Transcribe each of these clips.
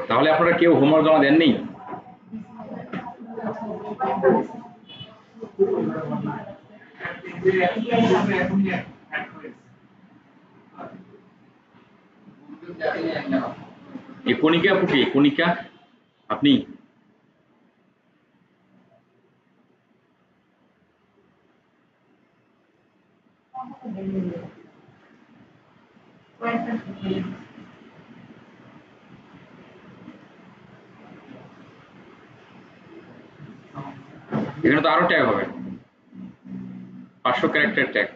তাহলে আপনারা কেউ হোমওয়ার্ক জমা দেননি? এই কণিকা আপু কে? কণিকা আপনি? এখানে তো আরো ট্যাগ হবে, 500 ক্যারেক্টার ট্যাগ।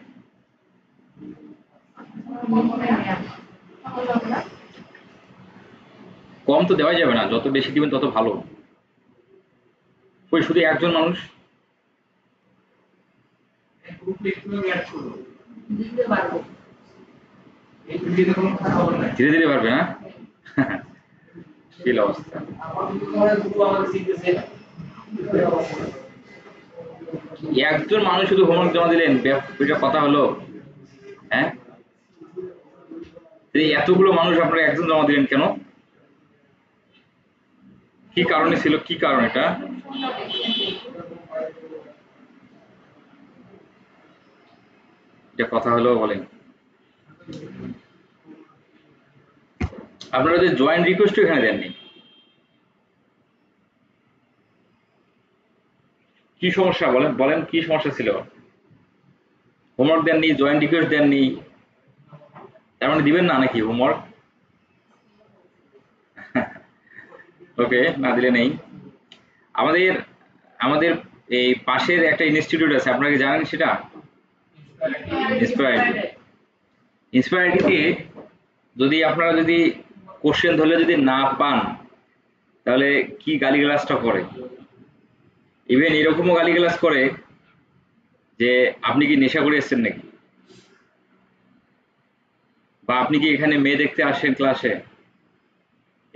কম তো দেওয়া যাবে না, যত বেশি দিবেন তত ভালো। ওই শুধু একজন মানুষ ধীরে ধীরে পারবে না? কি অবস্থা! একজন মানুষ শুধু হোমওয়ার্ক জমা দিলেন, এটা কথা হলো? হ্যাঁ, এতগুলো মানুষ আপনারা একজন জমা দিলেন কেন? কি কারণে ছিল? কি কারণ এটা? এটা কথা হলো বলেন। আপনারা যে জয়েন্ট রিকোয়েস্ট এখানে দেননি, কি সমস্যা বলেন? বলেন কি সমস্যা ছিল? হোমওয়ার্ক দেননি, জয়েন্ট রিকোয়েস্ট দেননি, তার মানে দিবেন না নাকি হোমওয়ার্ক? ওকে, না দিলে নেই। আমাদের আমাদের এই পাশের একটা ইনস্টিটিউট আছে, আপনারা কি জানেন সেটা? ইন্সপায়ারিটিতে যদি আপনারা যদি কোশ্চেন ধরলে যদি না পান, তাহলে কি গালিগালাজটা করে! ইভেন এরকমও গালিগালাজ করে যে আপনি কি নেশা করে এসেছেন নাকি, বা আপনি কি এখানে মেয়ে দেখতে আসেন ক্লাসে,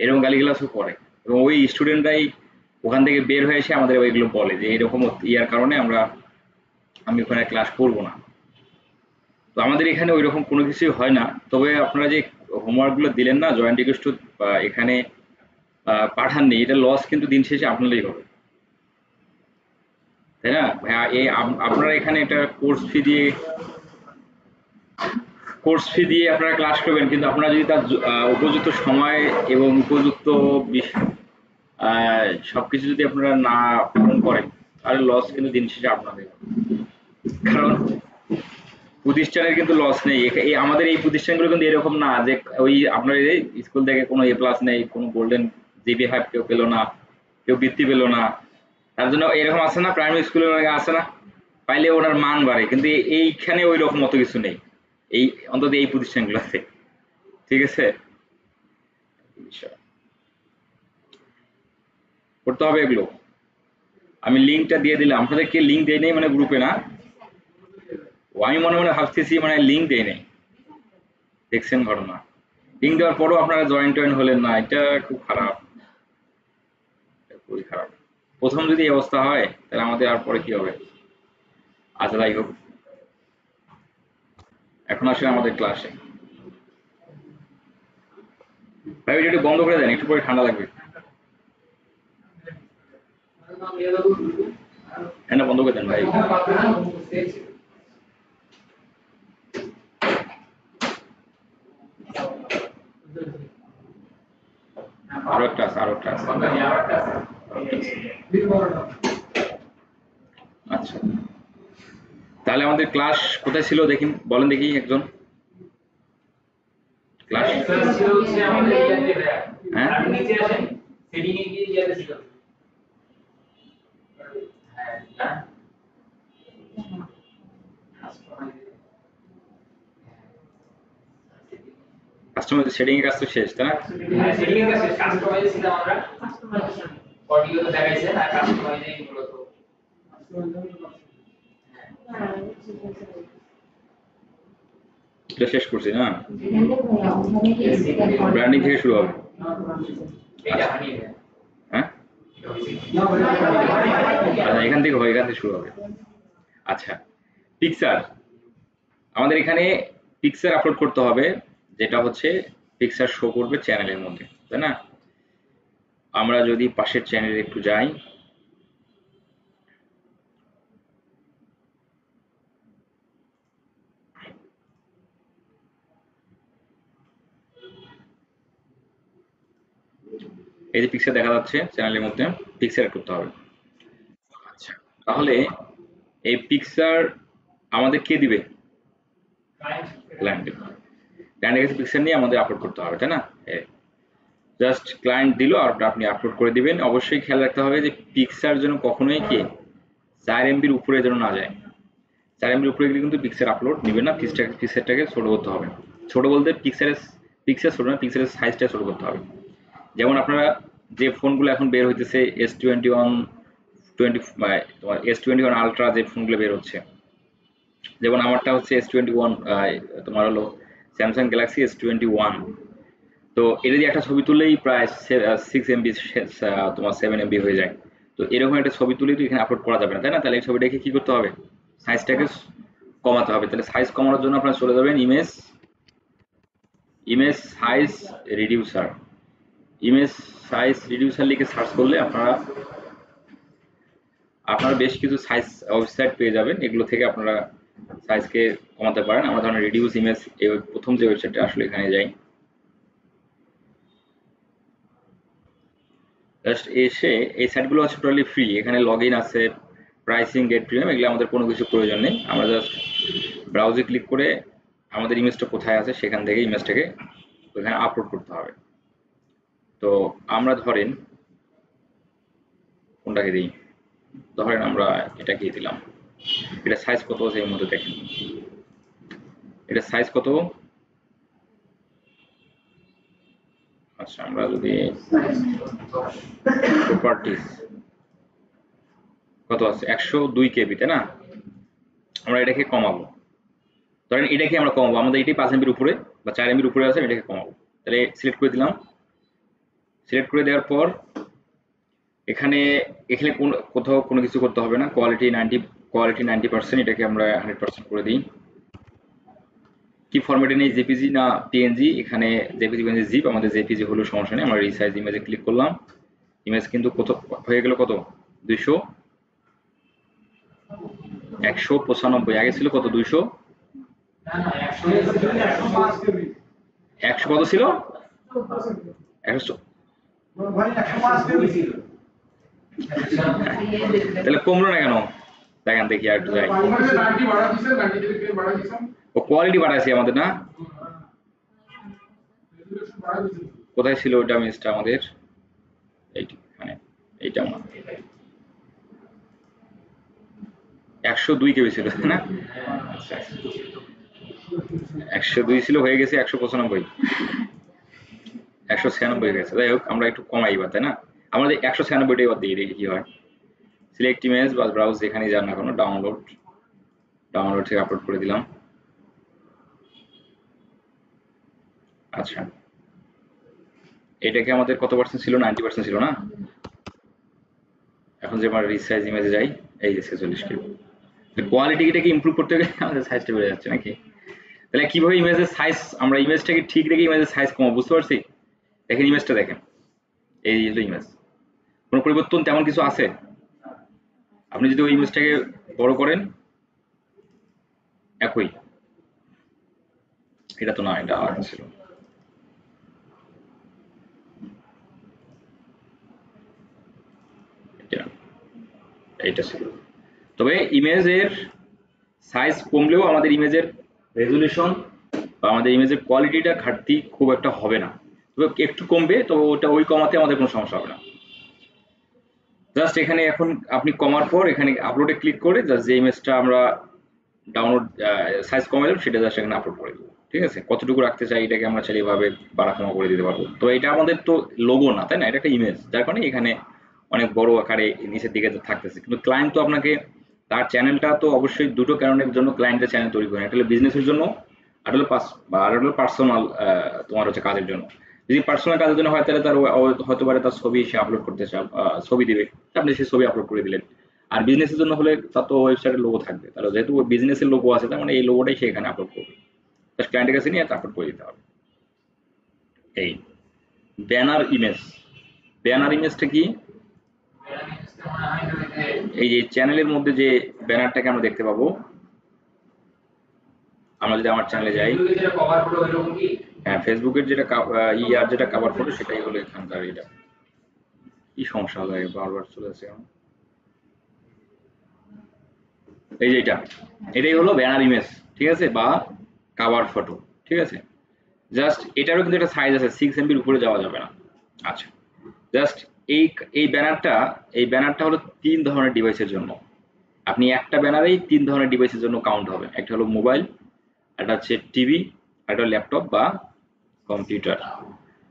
এরকম গালিগালাজও করে। এবং ওই স্টুডেন্টরাই ওখান থেকে বের হয়ে এসে আমাদের ওইগুলো বলে যে এরকম ইয়ার কারণে আমি ওখানে ক্লাস করব না। তো আমাদের এখানে ওই রকম কোনো কিছুই হয় না। তবে আপনারা যে হোমওয়ার্কগুলো দিলেন না, জয়েন্ট রিকোয়েস্ট এখানে পাঠাননি, এটা লস কিন্তু দিন শেষে আপনারাই হবে, তাই না? এই আপনারা এখানে এটা কোর্স ফি দিয়ে আপনারা ক্লাস করবেন, কিন্তু আপনারা যদি তার উপযুক্ত সময় এবং উপযুক্ত সবকিছু যদি আপনারা না পালন করেন, তাহলে লস কিন্তু দিন শেষে আপনাদের। কারণ প্রতিষ্ঠানের কিন্তু লস নেই। এই আমাদের এই প্রতিষ্ঠানগুলো কিন্তু এরকম না যে ওই আপনার স্কুল থেকে কোনো এ প্লাস নেই, কোনো গোল্ডেন জিপি 5 কেউ পেলো না, কেউ বৃত্তি পেলো না, তার জন্য এরকম আছে না, প্রাইমারি স্কুলে আছে না, পাইলে ওনার মান বাড়ে। কিন্তু এইখানে ওই রকম মতো কিছু নেই, এই অন্তত এই প্রতিষ্ঠানগুলোতে। ঠিক আছে, করতে হবে এগুলো। আমি লিঙ্কটা দিয়ে দিলাম আপনাদেরকে, লিঙ্ক দেয় নেই মানে গ্রুপে না, আমি মনে মনে ভাবতেছি মানে লিঙ্ক দেয় নেই। দেখছেন ঘটনা, লিঙ্ক দেওয়ার পরও আপনারা জয়েন হলেন না, এটা খুব খারাপ, খুবই খারাপ। প্রথম যদি এই অবস্থা হয় তাহলে আমাদের আর পরে কি হবে? আচ্ছা, যাই হোক, এখন আসলে আমাদের ক্লাসে। ভাই এটা একটু বন্ধ করে দেন, একটু পরে ঠান্ডা লাগবে। হ্যাঁ, বন্ধ করে দেন ভাই। আরো একটা আছে। আচ্ছা, তাহলে আমাদের ক্লাস কোথায় ছিল দেখি, বলেন দেখি একজন। ক্লাস হ্যাঁ, কাস্টমার সেটিং এর কাজ তো শেষ, তাই না? সেটিং এর কাজ শেষ, কাস্টমাইজ ছিলাম আমরা, অডিও তো দেখাইছে আর কাস্টমাইজিং গুলো তো এটা শেষ করছি না, ব্র্যান্ডিং থেকে শুরু হবে। হ্যাঁ, আচ্ছা, এখান থেকে শুরু হবে। আচ্ছা, পিকচার, আমাদের এখানে পিকচার আপলোড করতে হবে, যেটা হচ্ছে পিকচার শো করবে চ্যানেলের মধ্যে, তাই না? আমরা যদি পাশের চ্যানেলে একটু যাই, এই যে পিকচার দেখা যাচ্ছে চ্যানেলের মধ্যে, পিকচার করতে হবে। আচ্ছা, তাহলে এই পিকচার আমাদের কে দিবে? ক্লায়েন্ট দিবে। ক্লায়েন্টের কাছে পিকচার নিয়ে আমাদের আপলোড করতে হবে, তাই না? জাস্ট ক্লায়েন্ট দিল আর আপনি আপলোড করে দিবেন। অবশ্যই খেয়াল রাখতে হবে যে পিকচার যেন কখনোই কি 4 এমবির উপরে যেন না যায়। 4 এমবির উপরে গেলে কিন্তু পিকচার আপলোড নেবে না, পিকচারটাকে ছোট করতে হবে। ছোট বলতে পিকচার ছোট না, পিকচারের সাইজটা ছোট করতে হবে। যেমন আপনারা যে ফোনগুলো এখন বের হইতেছে S21 তোমার S21 আলট্রা, যে ফোনগুলো বের হচ্ছে, যেমন আমারটা হচ্ছে S21, তোমার হলো স্যামসাং গ্যালাক্সি S21। তো এটা দিয়ে একটা ছবি তুললেই প্রায় 6 এমবি, তোমার 7 এমবি হয়ে যায়। তো এরকম একটা ছবি তুলে তো এখানে আপলোড করা যাবে না, তাই না? তাহলে এই ছবিটাকে কি করতে হবে? সাইজটাকে কমাতে হবে। তাহলে সাইজ কমানোর জন্য আপনারা চলে যাবেন image size reducer. Image size reducer লিখে সার্চ করলে আপনারা আপনারা বেশ কিছু সাইজ ওয়েবসাইট পেয়ে যাবেন। এগুলো থেকে আপনারা সাইজকে কমাতে পারেন। আমরা ধরেন রিডিউস ইমেজ, এই প্রথম যে ওয়েবসাইটটা আসলে এখানে যাই, জাস্ট এসে এই সাইটগুলো হচ্ছে টোটালি ফ্রি। এখানে লগ ইন আছে, প্রাইসিং, গেট প্রিমিয়াম, এগুলো আমাদের কোনো কিছু প্রয়োজন নেই। আমরা জাস্ট ব্রাউজে ক্লিক করে আমাদের ইমেজটা কোথায় আছে সেখান থেকে ইমেজটাকে ওখানে আপলোড করতে হবে। তো আমরা ধরেন কোনটাকে দিই, ধরেন আমরা এটাকে দিলাম। এটা সাইজ কত আছে এর মধ্যে দেখেন, এটা সাইজ কত? আচ্ছা, আমরা যদি প্রপার্টিজ কত আছে, 102 কেবি, তাই না? আমরা এটাকে কমাবো, ধরেন এটাকে আমরা কমাবো, আমাদের এটাই 5 এমবির উপরে বা 4 এমবির উপরে আছে, এটাকে কমাবো। তাহলে সিলেক্ট করে দিলাম। সিলেক্ট করে দেওয়ার পর এখানে এখানে কোথাও কোনো কিছু করতে হবে না। কোয়ালিটি 90%, এটাকে আমরা 100% করে দিই। কি ফরম্যাটে নেই, জেপিজি না পিএনজি? এখানে জেপিজি পিএনজি জিপ, আমাদের জেপিজি হলো, সমস্যা নেই। আমরা রিসাইজ ইমেজে ক্লিক করলাম। ইমেজ কিন্তু কত হয়ে গেল, কত? 200 195। আগে ছিল কত? 200 100 কত ছিল? 100। তাহলে কমলো না কেন? দেখেন দেখি আর একটু যাই। ও কোয়ালিটি বাড়াইছি আমাদের, না? কোথায় ছিল ওইটা ইমেজটা আমাদের? এইখানে, এইটা আমার 102 কেবি ছিল, না? আচ্ছা, 102 ছিল, হয়ে গেছে 195, 196 হয়ে গেছে। যাই হোক, আমরা একটু কমাই এবার, তাই না? আমাদের 196টাই এবার দিয়ে দেখি কি হয়। সিলেক্ট ইমেজ বা ব্রাউজ, যেখানে যান না কোনো, ডাউনলোড থেকে আপলোড করে দিলাম। আচ্ছা, এটাকে আমাদের কত পার্সেন্ট ছিল? 90% ছিল, না? এখন যে আমরা রিসাইজ ইমেজে যাই, এই যে 46 কেবি। কোয়ালিটিটাকে ইমপ্রুভ করতে গেলে আমাদের সাইজটা বেড়ে যাচ্ছে নাকি? তাহলে কিভাবে ইমেজের সাইজ, আমরা ইমেজটাকে ঠিক রেখে ইমেজের সাইজ কমাবো, বুঝতে পারছি? দেখেন ইমেজটা দেখেন, এই হলো ইমেজ। কোনো পরিবর্তন তেমন কিছু আছে? আপনি যদি ওই ইমেজটাকে বড় করেন, একই। এটা তো না, এটা আর ছিল। এইটা ছিল। তবে ইমেজের সাইজ কমলেও আমাদের ইমেজের রেজুলেশন বা আমাদের ইমেজের কোয়ালিটিটা ঘাটতি খুব একটা হবে না। তবে একটু কমবে, তো ওটা ওই কমাতে আমাদের কোনো সমস্যা হবে না। জাস্ট এখানে এখন আপনি কমার পর এখানে আপলোডে ক্লিক করে জাস্ট যে ইমেজটা আমরা ডাউনলোড সাইজ কমালাম সেটা জাস্ট এখানে আপলোড করে দেবো। ঠিক আছে? কতটুকু রাখতে চাই এটাকে আমরা চাইলে এভাবে বাড়া কমা করে দিতে পারবো। তো এটা আমাদের তো লোগো না, তাই না? এটা একটা ইমেজ, যার কারণে এখানে অনেক বড় আকারে নিচের দিকে থাকতেছে। কিন্তু ক্লায়েন্ট তো আপনাকে তার চ্যানেলটা তো অবশ্যই দুটো কারণের জন্য ক্লায়েন্টের চ্যানেল তৈরি করেন। একটা হলো বিজনেসের জন্য, আর হলো আর হলো পার্সোনাল, তোমার হচ্ছে কাজের জন্য। যদি পার্সোনাল কাজের জন্য হয় তাহলে তার হতে পারে তার ছবি সে আপলোড করতে চায়, ছবি দিবে, আপনি সেই ছবি আপলোড করে দিলেন। আর বিজনেসের জন্য হলে তার তো ওয়েবসাইটের লোগো থাকবে, তাহলে যেহেতু বিজনেসের লোগো আছে তার মানে এই লোগোটাই সে এখানে আপলোড করবে। জাস্ট ক্লায়েন্টের কাছে নিয়ে আপলোড করে দিতে হবে। এই ব্যানার ইমেজ, ব্যানার ইমেজটা কি? এই যে চ্যানেলের মধ্যে যে ব্যানারটাকে আমরা দেখতে পাবো, আমরা যদি আমার চ্যানেলে যাই, হ্যাঁ ফেসবুকের যেটা ইয়ার যেটা কভার ফটো সেটাই হলো এখানকার। এটা কি সমস্যা হলো বারবার চলে আসছে কেন? এই যে এটাই হলো ব্যানার ইমেজ, ঠিক আছে, বা কভার ফটো, ঠিক আছে। জাস্ট এটারও কিন্তু একটা সাইজ আছে, 6 MB উপরে যাওয়া যাবে না। আচ্ছা, জাস্ট এই এই ব্যানারটা হলো 3 ধরনের ডিভাইসের জন্য। আপনি একটা ব্যানারেই 3 ধরনের ডিভাইসের জন্য কাউন্ট হবে। একটা হলো মোবাইল, একটা হচ্ছে টিভি, একটা ল্যাপটপ বা কম্পিউটার।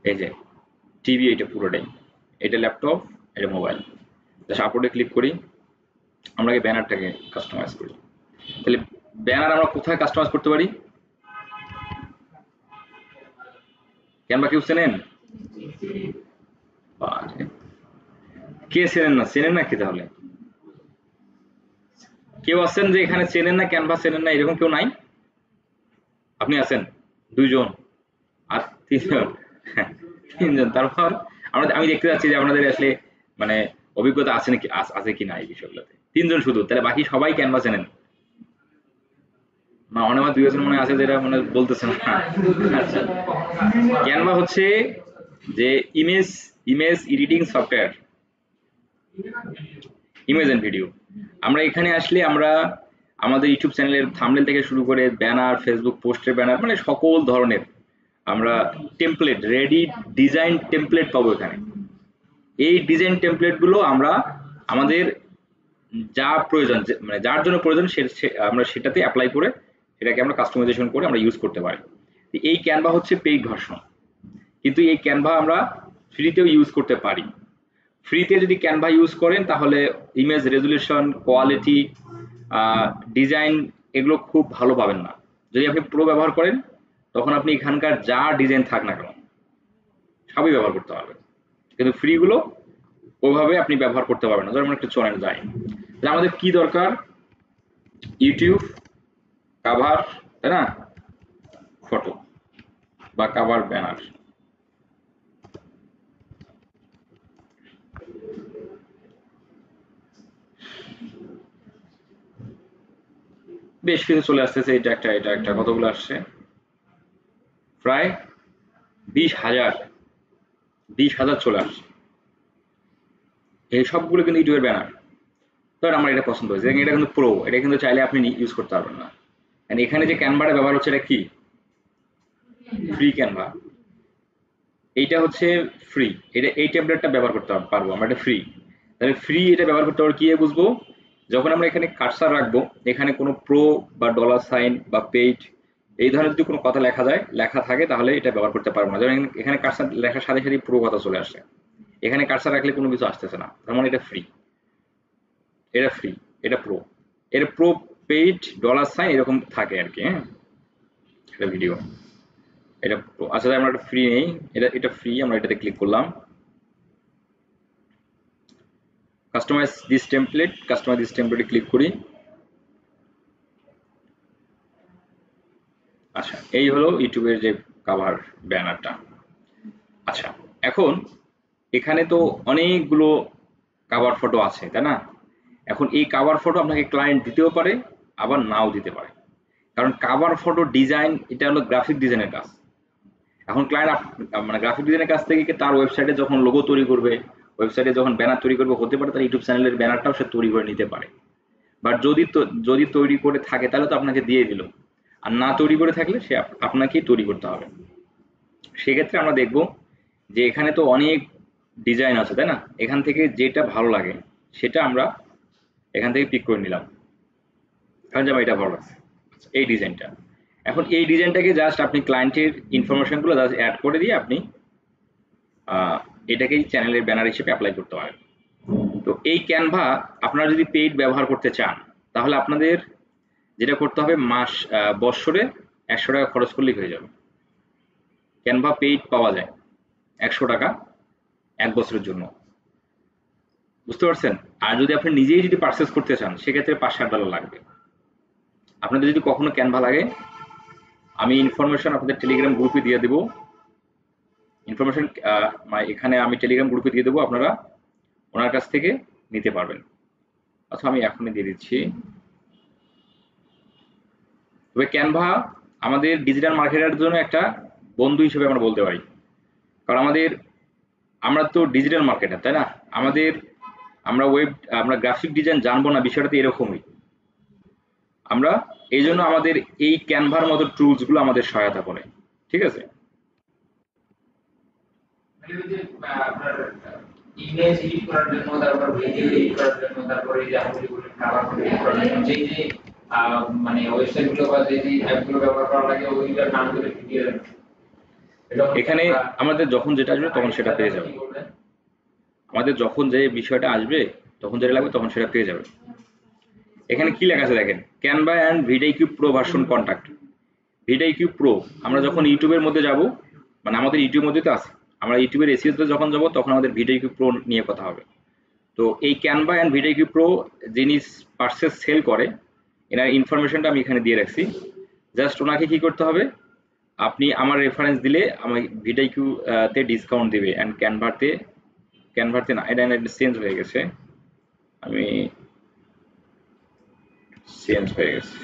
এই যে টিভি এটা পুরোটাই, এটা ল্যাপটপ, এটা মোবাইল। জাস্ট আপলোডে ক্লিক করি, আমরা এই ব্যানারটাকে কাস্টমাইজ করি। তাহলে ব্যানার আমরা কোথায় কাস্টমাইজ করতে পারি? ক্যানভা কেউ চেনেন? কে চেনেন না? চেনেন না কি তাহলে? কেউ আছেন যে এখানে চেনেন না, ক্যানভা চেনেন না, এরকম কেউ নাই? আপনি আছেন 2 জন আর 3 জন? 3 জন। তারপর আমি দেখতে যাচ্ছি যে আপনাদের আসলে মানে অভিজ্ঞতা আছে নাকি, আছে কি না এই বিষয়গুলোতে। 3 জন শুধু, তাহলে বাকি সবাই ক্যানভা চেনেন না? অনেক 2 জন মনে আছে যেটা মানে বলতেছেন না। আচ্ছা, ক্যানভা হচ্ছে যে image image editing software, image and video. আমরা এখানে আসলে আমরা আমাদের ইউটিউব চ্যানেলের থাম্বনেল থেকে শুরু করে ব্যানার, ফেসবুক পোস্টের ব্যানার, মানে সকল ধরনের আমরা টেমপ্লেট, রেডি ডিজাইন টেমপ্লেট পাবো এখানে। এই ডিজাইন টেমপ্লেট গুলো আমরা আমাদের যা প্রয়োজন, মানে যার জন্য প্রয়োজন আমরা সেটাতে অ্যাপ্লাই করে সেটাকে আমরা কাস্টমাইজেশন করে আমরা ইউজ করতে পারি। এই ক্যানভা হচ্ছে পেইড ভার্সন, কিন্তু এই ক্যানভা আমরা ফ্রিতেও ইউজ করতে পারি। ফ্রিতে যদি ক্যানভা ইউজ করেন তাহলে ইমেজ রেজুলেশন, কোয়ালিটি, ডিজাইন এগুলো খুব ভালো পাবেন না। যদি আপনি প্রো ব্যবহার করেন তখন আপনি এখানকার যা ডিজাইন থাক না কেন সবই ব্যবহার করতে পারবেন, কিন্তু ফ্রিগুলো ওইভাবে আপনি ব্যবহার করতে পারবেন না। যেমন একটা চলেন যাই, আমাদের কি দরকার? ইউটিউব কাভার, তাই না, ফটো বা কাভার ব্যানার। বেশ কিছু চলে আসতেছে, এটা একটা কতগুলো আসছে? প্রায় 20,000 চলে আসছে। এই সবগুলো কিন্তু ইউটিউবের ব্যানার। ধর আমার এটা পছন্দ হয়েছে, এটা কিন্তু প্রো, এটা কিন্তু চাইলে আপনি ইউজ করতে পারবেন না। এখানে যে ক্যানভাটা ব্যবহার হচ্ছে এটা কি? Free Canva. এইটা হচ্ছে ফ্রি, এই ট্যাবলেটটা ব্যবহার করতে পারবো আমরা, এটা ফ্রি। তাহলে ফ্রি এটা ব্যবহার করতে পারবো কি বুঝবো? যখন আমরা এখানে কার্সার রাখবো, এখানে কোনো প্রো বা ডলার সাইন বা পেইড এই ধরনের যদি কোনো কথা লেখা থাকে তাহলে এটা ব্যবহার করতে পারবো না। যেমন এখানে কার্সার লেখার সাথে সাথে প্রো কথা চলে আসে, এখানে কার্সার রাখলে কোনো কিছু আসতেছে না, তার মানে এটা ফ্রি। এটা প্রো, এটা প্রো, পেইড, ডলার সাইন এরকম থাকে আর কি। হ্যাঁ, এটা ভিডিও, এটা আচ্ছা আমরা এটা ফ্রি নেই, এটা ফ্রি, আমরা এটাতে ক্লিক করলাম, কাস্টমাইজ দিস টেমপ্লেটে ক্লিক করি। আচ্ছা, এই হলো ইউটিউবের যে কভার ব্যানারটা। আচ্ছা, এখন এখানে তো অনেকগুলো কভার ফটো আছে, তাই না? এখন এই কভার ফটো আপনাকে ক্লায়েন্ট দিতেও পারে আবার নাও দিতে পারে, কারণ কভার ফটো ডিজাইন এটা হলো গ্রাফিক ডিজাইনের কাজ। এখন ক্লায়েন্ট মানে গ্রাফিক ডিজাইনের কাছ থেকে তার ওয়েবসাইটে যখন লোগো তৈরি করবে, ওয়েবসাইটে যখন ব্যানার তৈরি করবে, হতে পারে তার ইউটিউব চ্যানেলের ব্যানারটাও সে তৈরি করে নিতে পারে। বাট যদি তৈরি করে থাকে তাহলে তো আপনাকে দিয়ে দিল, আর না তৈরি করে থাকলে সে আপনাকেই তৈরি করতে হবে। সেক্ষেত্রে আমরা দেখব যে এখানে তো অনেক ডিজাইন আছে, তাই না? এখান থেকে যেটা ভালো লাগে সেটা আমরা এখান থেকে পিক করে নিলাম, কারণ যে আমার এটা ভালো লাগছে এই ডিজাইনটা। এখন এই ডিজাইনটাকে জাস্ট আপনি ক্লায়েন্টের ইনফরমেশনগুলো জাস্ট অ্যাড করে দিয়ে আপনি এটাকে চ্যানেলের ব্যানার হিসেবে অ্যাপ্লাই করতে পারেন। তো এই ক্যানভা আপনারা যদি পেইড ব্যবহার করতে চান তাহলে আপনাদের যেটা করতে হবে, বৎসরে 100 টাকা খরচ করলেই হয়ে যাবে। ক্যানভা পেইড পাওয়া যায় 100 টাকা 1 বছরের জন্য, বুঝতে পারছেন? আর যদি আপনি নিজেই যদি পারচেস করতে চান সেক্ষেত্রে $5-7 লাগবে। আপনাদের যদি কখনো ক্যানভা লাগে আমি ইনফরমেশন আপনাদের টেলিগ্রাম গ্রুপে দিয়ে দেবো, ইনফরমেশন এখানে আমি টেলিগ্রাম গ্রুপে দিয়ে দেবো, আপনারা ওনার কাছ থেকে নিতে পারবেন। আচ্ছা আমি এখনই দিয়ে দিচ্ছি। তবে ক্যানভা আমাদের ডিজিটাল মার্কেটারের জন্য একটা বন্ধু হিসেবে আমরা বলতে পারি, কারণ আমরা তো ডিজিটাল মার্কেটার, তাই না? আমরা গ্রাফিক ডিজাইন জানবো না, বিষয়টা তো এরকমই। আমরা এই জন্য আমাদের এই ক্যানভার মতো টুলস গুলো আমাদের সহায়তা করে, ঠিক আছে? আপনার ইমেজ এডিট করার জন্য, তারপর ভিডিও এডিট করার জন্য, তারপর এই যে আপনি বললেন কালার এডিট করার জন্য, যে মানে ওয়েবসাইট গুলো বা যে অ্যাপগুলো ব্যবহার করা লাগে ওইগুলোর নামগুলো ভিডিও এখানে আমাদের যখন যেটা আসবে তখন সেটা পেয়ে যাবে। আমাদের যখন যে বিষয়টা আসবে তখন যেটা লাগবে তখন সেটা পেয়ে যাবে। এখানে কি লেখা আছে দেখেন, Canva and vidIQ pro version contact. VidIQ pro আমরা যখন ইউটিউবের মধ্যে যাব, মানে আমাদের ইউটিউবের মধ্যে তো আছে, আমরা ইউটিউবের এসিওতে যখন যাব তখন আমাদের ভিডিকিউ প্রো নিয়ে কথা হবে। তো এই ক্যানভা অ্যান্ড ভিডিকিউ প্রো যিনি পার্সেস সেল করে, এনার ইনফরমেশনটা আমি এখানে দিয়ে রাখছি। জাস্ট ওনাকে কি করতে হবে, আপনি আমার রেফারেন্স দিলে আমার ভিডিকিউ তে ডিসকাউন্ট দিবে, অ্যান্ড ক্যানভাতে না, এটা চেঞ্জ হয়ে গেছে, আমি চেঞ্জ হয়ে গেছে।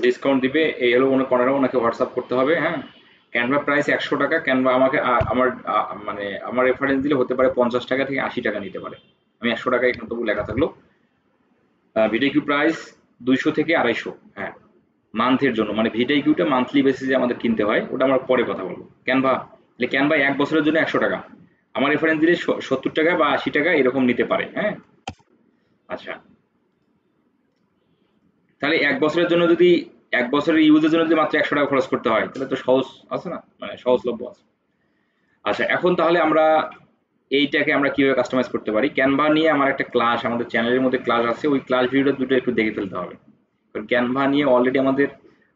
ডিসকাউন্ট দিবে এই হলো ওনাকে হোয়াটসঅ্যাপ করতে হবে। হ্যাঁ, ক্যানভা প্রাইস 100 টাকা। ক্যানভা আমাকে মানে আমার রেফারেন্স দিলে হতে পারে 50 টাকা থেকে 80 টাকা নিতে পারে। আমি 100 টাকা এখানে তবু লেখা থাকলো। ভিডিকিউ প্রাইস 200 থেকে 250। হ্যাঁ, মান্থের জন্য, মানে ভিডিকিউটা মান্থলি বেসিসে আমাদের কিনতে হয়, ওটা আমরা পরে কথা বলবো। ক্যানভা 1 বছরের জন্য 100 টাকা, আমার রেফারেন্স দিলে 70 টাকা বা 80 টাকা এরকম নিতে পারে। হ্যাঁ, আচ্ছা তাহলে 1 বছরের জন্য যদি 1 বছরের ইউজের জন্য যদি মাত্র 100 টাকা খরচ করতে হয় তাহলে তো সহজ আছে না, মানে সহজলভ্য আছে। আচ্ছা এখন তাহলে আমরা এইটাকে আমরা কিভাবে কাস্টমাইজ করতে পারি, ক্যানভা নিয়ে আমার একটা ক্লাস আমাদের চ্যানেলের মধ্যে ক্লাস আছে, ওই ক্লাস ভিডিওটা দুটো একটু দেখে ফেলতে হবে। কারণ ক্যানভা নিয়ে অলরেডি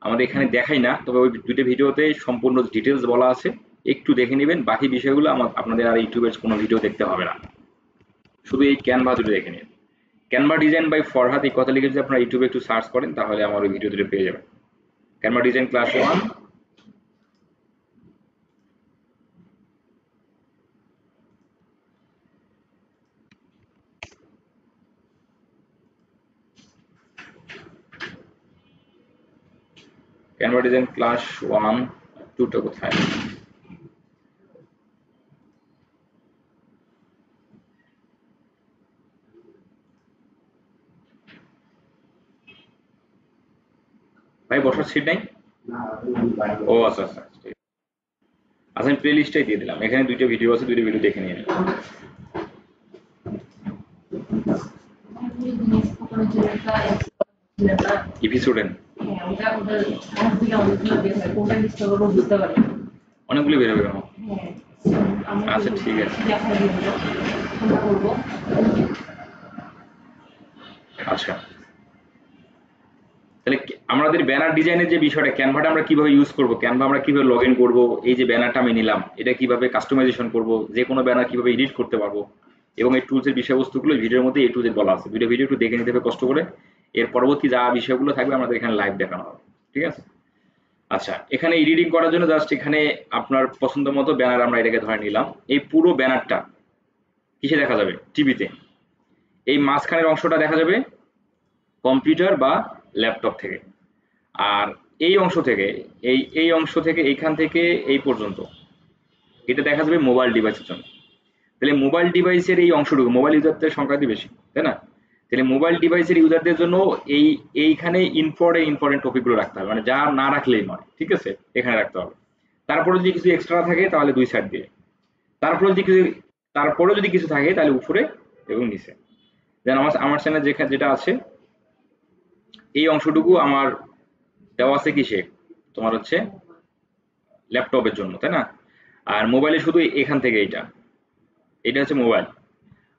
আমাদের এখানে দেখাই না, তবে ওই দুটো ভিডিওতে সম্পূর্ণ ডিটেলস বলা আছে, একটু দেখে নেবেন। বাকি বিষয়গুলো আপনাদের আর ইউটিউবের কোনো ভিডিও দেখতে হবে না, শুধু এই ক্যানভা দুটো দেখে নিন। ক্যানভা ডিজাইন বাই ফরহাদ এই কথা লিখে যদি আপনারা ইউটিউবে একটু সার্চ করেন তাহলে আমার ওই ভিডিও দুটো পেয়ে যাবেন। Canva design class 1, Canva design class 1 2টা কোথায়? ভাই বসার সিট নাই? ও আচ্ছা আচ্ছা, আচ্ছা আমি প্লে লিস্টটাই দিয়ে দিলাম, এখানে দুইটা ভিডিও আছে, দুইটা ভিডিও দেখে নিয়ে নিন। এপিসোডেন অনেকগুলো বেরোবে কেন? আচ্ছা ঠিক আছে। আচ্ছা তাহলে আমাদের ব্যানার ডিজাইনের যে বিষয়টা, ক্যানভাটা আমরা কিভাবে ইউজ করব, ক্যানভা আমরা কিভাবে লগ ইন করবো, এই যে ব্যানারটা আমি নিলাম এটা কিভাবে কাস্টমাইজেশন করব, যে কোনো ব্যানার কিভাবে এডিট করতে পারবো, এবং এই টুলসের বিষয়বস্তুগুলো ভিডিওর মধ্যে এ টু জেড বলা আছে। ভিডিও একটু দেখে নিতে হবে কষ্ট করে, এর পরবর্তী যা বিষয়গুলো থাকবে আমাদের এখানে লাইভ দেখানো হবে, ঠিক আছে? আচ্ছা এখানে এডিটিং করার জন্য জাস্ট এখানে আপনার পছন্দ মতো ব্যানার আমরা এটাকে ধরে নিলাম। এই পুরো ব্যানারটা কিসে দেখা যাবে? টিভিতে। এই মাঝখানের অংশটা দেখা যাবে কম্পিউটার বা ল্যাপটপ থেকে, আর এই অংশ থেকে এই অংশ থেকে এইখান থেকে এই পর্যন্ত এটা দেখা যাবে মোবাইল ডিভাইসের জন্য। তাহলে মোবাইল ডিভাইসের এই অংশটুকু, মোবাইল ইউজারদের সংখ্যা দিয়ে বেশি, তাই না? তাহলে মোবাইল ডিভাইসের ইউজারদের জন্য এইখানে ইম্পর্টেন্ট টপিকগুলো রাখতে হবে, মানে যা না রাখলেই নয়, ঠিক আছে? এখানে রাখতে হবে। তারপরে যদি কিছু এক্সট্রা থাকে তাহলে দুই সাইড দিয়ে, তারপরে যদি কিছু থাকে তাহলে উপরে এবং নিচে। যেন আমার চ্যানেল যেটা আছে এই অংশটুকু আমার দেওয়া আছে কিসে, তোমার হচ্ছে ল্যাপটপের জন্য, তাই না? আর মোবাইলে শুধু এখান থেকে এটা হচ্ছে মোবাইল,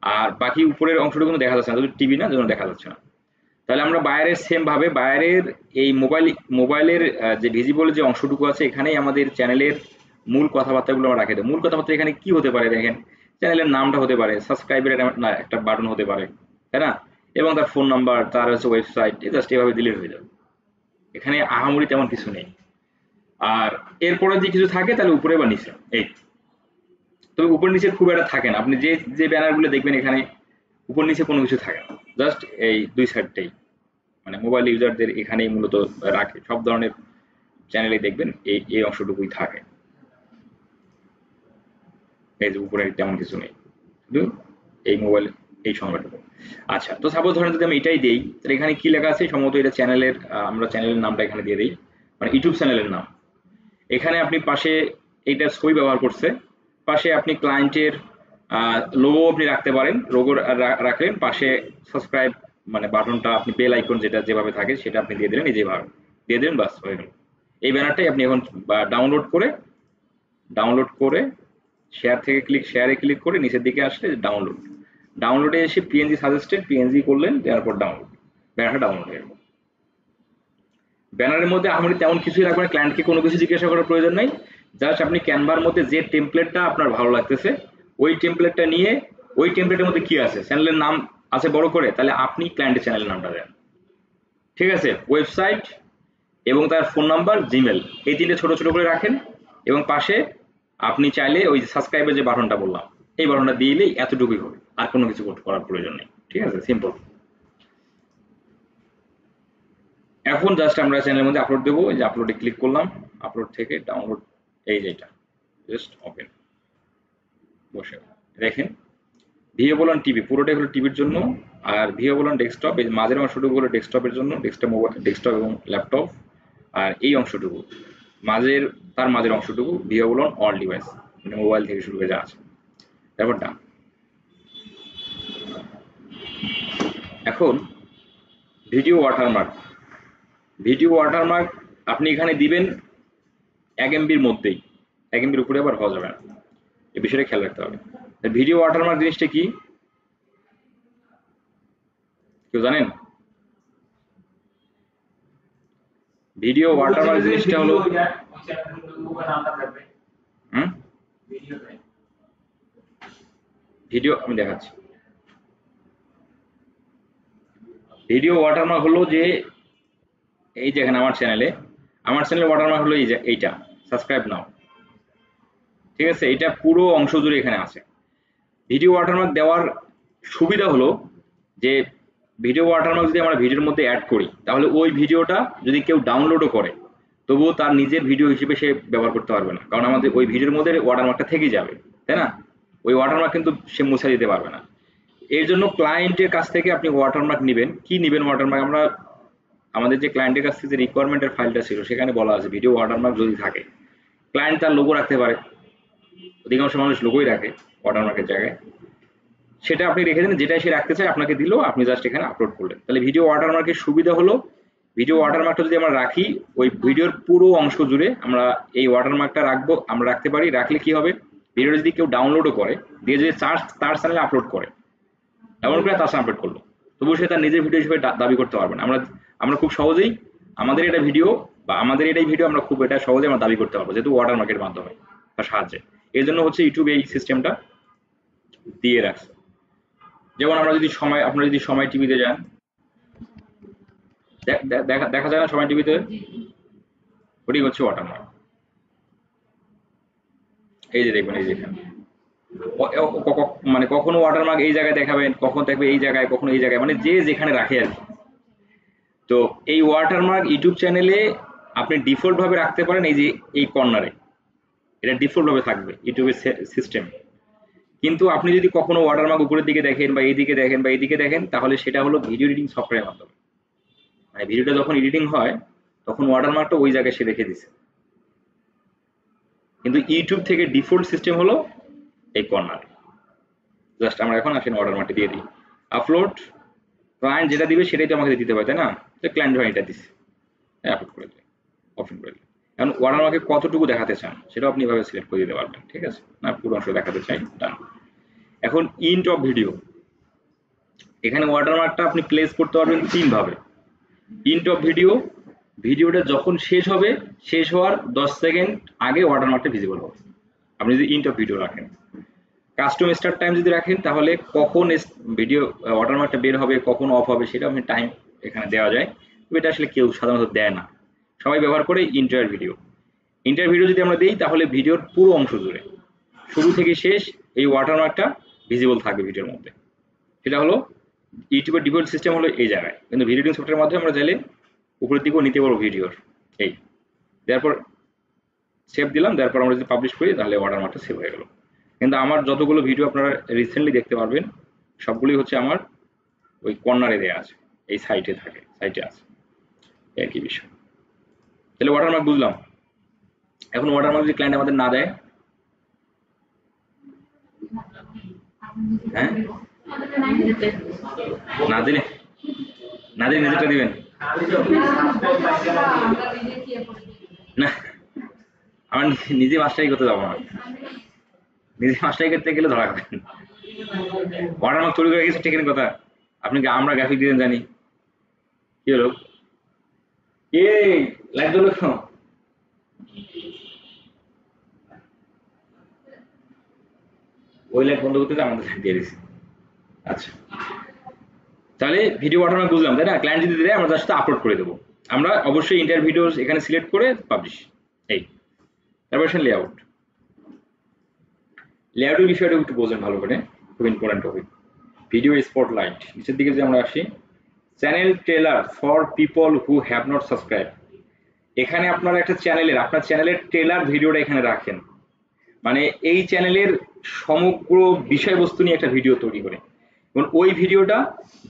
আর বাকি উপরের অংশটুকু দেখা যাচ্ছে না, যদি টিভি না, যেন দেখা যাচ্ছে না। তাহলে আমরা বায়ারের সেম ভাবে বায়ারের এই মোবাইলের যে ভিজিবল যে অংশটুকু আছে এখানেই আমাদের চ্যানেলের মূল কথাবার্তাগুলো আমরা রাখে দেব। মূল কথাবার্তা এখানে কি হতে পারে দেখেন, চ্যানেলের নামটা হতে পারে, সাবস্ক্রাইবের একটা বাটন হতে পারে, তাই না, এবং তার ফোন নাম্বার, তার হচ্ছে ওয়েবসাইট, জাস্ট এভাবে দিলে হয়ে যাবে। এখানে আহামরি তেমন কিছু নেই। আর এরপরে যে কিছু থাকে তাহলে উপরে বা নিচে, এই তবে উপর নিচে খুব একটা থাকে না। আপনি যে যে ব্যানারগুলো দেখবেন এখানে উপর নিচে কোনো কিছু থাকে না, জাস্ট এই দুই সাইডটাই মানে মোবাইল ইউজারদের এখানেই মূলত রাখে। সব ধরনের চ্যানেলে দেখবেন এই এই অংশটুকুই থাকে, এই যে উপরে তেমন কিছু নেই, শুধু এই মোবাইল এই সংখ্যাটুকু। আচ্ছা, তো সাপোজ ধরেন যদি আমি এটাই দেই, তাহলে এখানে কি লেখা আছে সম্ভবত এটা চ্যানেলের, আমরা চ্যানেলের নামটা এখানে দিয়ে দিই, মানে ইউটিউব চ্যানেলের নাম। এখানে আপনি পাশে এইটা ছবি ব্যবহার করছে, পাশে আপনি ক্লায়েন্টের লোগো আপনি রাখতে পারেন, লোগো রাখলেন, পাশে সাবস্ক্রাইব মানে বাটনটা আপনি বেল আইকন যেটা যেভাবে থাকে সেটা আপনি দিয়ে দিলেন, এই যেভাবে দিয়ে দিলেন, বাস হয়ে গেল। এই ব্যানারটাই আপনি এখন ডাউনলোড করে শেয়ারে ক্লিক করে নিচের দিকে আসলে ডাউনলোডে এসে পিএনজি সাজেস্টেড পিএনজি করলেন, তারপর ব্যানারটা ডাউনলোড হয়ে গেল। ব্যানারের মধ্যে আহামরি তেমন কিছুই রাখবেন, ক্লায়েন্টকে কোনো কিছু জিজ্ঞাসা করার প্রয়োজন নাই। জাস্ট আপনি ক্যানভার মধ্যে যে টেমপ্লেটটা আপনার ভালো লাগতেছে ওই টেমপ্লেটটা নিয়ে, ওই টেমপ্লেটের মধ্যে কি আছে, চ্যানেলের নাম আছে বড় করে, তাহলে আপনি ক্লায়েন্টের চ্যানেলের নামটা দেন, ঠিক আছে, ওয়েবসাইট এবং তার ফোন নাম্বার, জিমেল, এই তিনটে ছোট ছোট করে রাখেন। এবং পাশে আপনি চাইলে ওই সাবস্ক্রাইবের যে বাটনটা বললাম এই বাটনটা দিলেই এতটুকুই হবে, আর কোনো কিছু করার প্রয়োজন নেই, ঠিক আছে, সিম্পল। এখন জাস্ট আমরা চ্যানেলের মধ্যে আপলোড দেবো, এই যে আপলোডে ক্লিক করলাম, আপলোড থেকে ডাউনলোড, এই যে এটা জাস্ট ওপেন বসে দেখেন ভিও বলান টিভি, পুরোটাই হলো টিভির জন্য, আর ভিও বলান ডেস্কটপ, এই মাঝের অংশটুকু হলো ডেস্কটপের জন্য, ডেস্কটপ এবং ল্যাপটপ। আর এই অংশটুকু তার মাঝের অংশটুকু ভিও বলান অল ডিভাইস, মানে মোবাইল থেকে শুরু করে যা আছে। তারপর ডান। এখন ভিডিও ওয়াটারমার্ক আপনি এখানে দিবেন 1 MBর মধ্যেই, 1 MBর উপরে আবার হওয়া যাবে না, এই বিষয়টা খেয়াল রাখতে হবে। ভিডিও ওয়াটারমার্ক জিনিসটা কি কেউ জানেন? ভিডিও ওয়াটারমার্ক জিনিসটা হলো ভিডিও, আমি দেখাচ্ছি। ভিডিও ওয়াটারমার্ক হলো যে এই যে এখানে আমার চ্যানেলে ওয়াটারমার্ক হলো এই যে এইটা সাবস্ক্রাইব নাও, ঠিক আছে, এটা পুরো অংশ জুড়ে এখানে আছে। ভিডিও ওয়াটারমার্ক দেওয়ার সুবিধা হলো যে ভিডিও ওয়াটারমার্ক যদি আমরা ভিডিওর মধ্যে অ্যাড করি তাহলে ওই ভিডিওটা যদি কেউ ডাউনলোডও করে তবুও তার নিজের ভিডিও হিসেবে সে ব্যবহার করতে পারবে না, কারণ আমাদের ওই ভিডিওর মধ্যে ওয়াটারমার্কটা থেকেই যাবে, তাই না, ওই ওয়াটারমার্ক কিন্তু সে মুছে দিতে পারবে না। এর জন্য ক্লায়েন্টের কাছ থেকে আপনি ওয়াটারমার্ক নেবেন। কি নেবেন ওয়াটারমার্ক? আমরা আমাদের যে ক্লায়েন্টের কাছ থেকে যে রিকোয়ারমেন্টের ফাইলটা ছিল সেখানে বলা আছে ভিডিও ওয়াটারমার্ক যদি থাকে, ক্লায়েন্ট তার লোগো রাখতে পারে, অধিকাংশ মানুষ লোগোই রাখে ওয়াটারমার্কের জায়গায়, সেটা আপনি রেখে দিন, যেটা সে রাখতে চায় আপনাকে দিল, আপনি জাস্ট এখানে আপলোড করলেন। তাহলে ভিডিও ওয়াটারমার্কের সুবিধা হলো ভিডিও ওয়াটারমার্কটা যদি আমরা রাখি ওই ভিডিওর পুরো অংশ জুড়ে আমরা এই ওয়াটারমার্কটা আমরা রাখতে পারি। রাখলে কি হবে, ভিডিওটা যদি কেউ ডাউনলোডও করে দিয়ে যদি তার চ্যানেলে আপলোড করে, ডাউনলোড করে তার আপলোড করলো, তবুও সে তার নিজের ভিডিও হিসেবে দাবি করতে পারবে না। আমরা খুব সহজেই আমাদের এটা ভিডিও বা আমাদের এটাই ভিডিও আমরা খুব এটা সহজে আমরা দাবি করতে পারবো, যেহেতু ওয়াটারমার্কের মাধ্যমে তার সাহায্যে। এই জন্য হচ্ছে ইউটিউব এই সিস্টেমটা দিয়ে রাখছে। যেমন আপনারা যদি সময় টিভিতে যান, দেখা যায় না সময় টিভিতে, ওটি হচ্ছে ওয়াটারমার্ক। এই যে দেখবেন, এই যে এখানে মানে কখনো ওয়াটারমার্ক এই জায়গায় দেখাবেন, কখন দেখবে এই জায়গায়, কখনো এই জায়গায়, মানে যে যেখানে রাখে আর কি। তো এই ওয়াটারমার্ক ইউটিউব চ্যানেলে আপনি ডিফল্ট ভাবে রাখতে পারেন, এই যে এই কর্নারে এটা ডিফল্ট ভাবে থাকবে ইউটিউবের সিস্টেম। কিন্তু আপনি যদি কখনো ওয়াটারমার্ক উপরের দিকে দেখেন বা এইদিকে দেখেন বা এইদিকে দেখেন, তাহলে সেটা হলো ভিডিও এডিটিং সফটওয়্যারের মাধ্যমে, মানে ভিডিওটা যখন এডিটিং হয় তখন ওয়াটারমার্কটা ওই জায়গায় সে রেখে দিছে। কিন্তু ইউটিউব থেকে ডিফল্ট সিস্টেম হলো এই কর্নার। জাস্ট আমরা এখন আসেন ওয়াটারমার্কটা দিয়ে দিই, আপলোড, ক্লায়েন্ট যেটা দিবে সেটাই তো আমাকে দিতে পারে, তাই না, তো ক্লায়েন্ট যখন এটা দিচ্ছে আপলোড করে দিলে, অপশন করে দিলে। এখন ওয়াটারমার্কে কতটুকু দেখাতে চান সেটাও আপনি এভাবে সিলেক্ট করে দিতে পারবেন, ঠিক আছে, না পুরো অংশ দেখাতে চাই, ডান। এখন ইন্ট অফ ভিডিও, এখানে ওয়াটারমার্কটা আপনি প্লেস করতে পারবেন 3 ভাবে। ইন্ট অফ ভিডিও, ভিডিওটা যখন শেষ হবে, শেষ হওয়ার 10 সেকেন্ড আগে ওয়াটারমার্কটা ভিজিবল হবে আপনি যদি ইন্ট অফ ভিডিও রাখেন। কাস্টম স্টার্ট টাইম যদি রাখেন তাহলে কখন ভিডিও ওয়াটারমার্কটা বের হবে, কখন অফ হবে সেটা আপনি টাইম এখানে দেওয়া যায়। এটা আসলে কেউ সাধারণত দেয় না, সবাই ব্যবহার করে ইন্টার ভিডিও। ইন্টার ভিডিও যদি আমরা দিই তাহলে ভিডিওর পুরো অংশ জুড়ে শুরু থেকে শেষ এই ওয়াটারমার্কটা ভিজিবল থাকবে ভিডিওর মধ্যে। সেটা হলো ইউটিউবের ডিফল্ট সিস্টেম হলো এই জায়গায়, কিন্তু ভিডিও এডিটিং সফটওয়্যারের মাধ্যমে আমরা চাইলে উপরের দিকেও নিতে পারবো ভিডিওর। এই তারপর সেভ দিলাম, তারপর আমরা যদি পাবলিশ করি তাহলে ওয়াটারমার্কটা সেভ হয়ে গেল। কিন্তু আমার যতগুলো ভিডিও আপনারা রিসেন্টলি দেখতে পারবেন সবগুলোই হচ্ছে আমার ওই কর্নারে দেওয়া আছে, এই সাইটে থাকে, সাইটে আছে, একই বিষয়। তাহলে ওয়াটারমার্ক বুঝলাম। এখন ওয়াটারমার্ক যদি ক্লায়েন্ট আমাদের না দেয়, হ্যাঁ না দিলে নিজেরটা দিবেন না, আমার নিজে মাস্টারি করতে যাবো না, নিজে মাস্টারি করতে গেলে ধরা খাবেন। ওয়াটারমার্ক তৈরি করে গেছে ঠিক কথা, আপনি আমরা গ্রাফিক ডিজাইন জানি। কি হলো কে লাইট জ্বলো, ওই লাইট বন্ধ করতে আমাদের দিয়ে দিচ্ছি। আচ্ছা, তাহলে ভিডিও ওয়াটারমার্ক বুঝলাম তাই না? ক্লায়েন্ট যদি দেয় আমরা তার সাথে আপলোড করে দেবো। আমরা অবশ্যই ইন্টার ভিডিওস এখানে সিলেক্ট করে পাবলিশ। এই তারপর লেআউট, লেআউটের বিষয়টা একটু বোঝেন ভালো করে, খুব ইম্পর্টেন্ট টপিক। ভিডিও স্পটলাইট, নিচের দিকে যদি আমরা আসি, channel trailer for people who have not subscribe. এখানে আপনারা একটা চ্যানেলের, আপনার চ্যানেলের ট্রেলার ভিডিওটা এখানে রাখেন, মানে এই চ্যানেলের সমগ্র বিষয়বস্তু নিয়ে একটা ভিডিও তৈরি করে, এবং ওই ভিডিওটা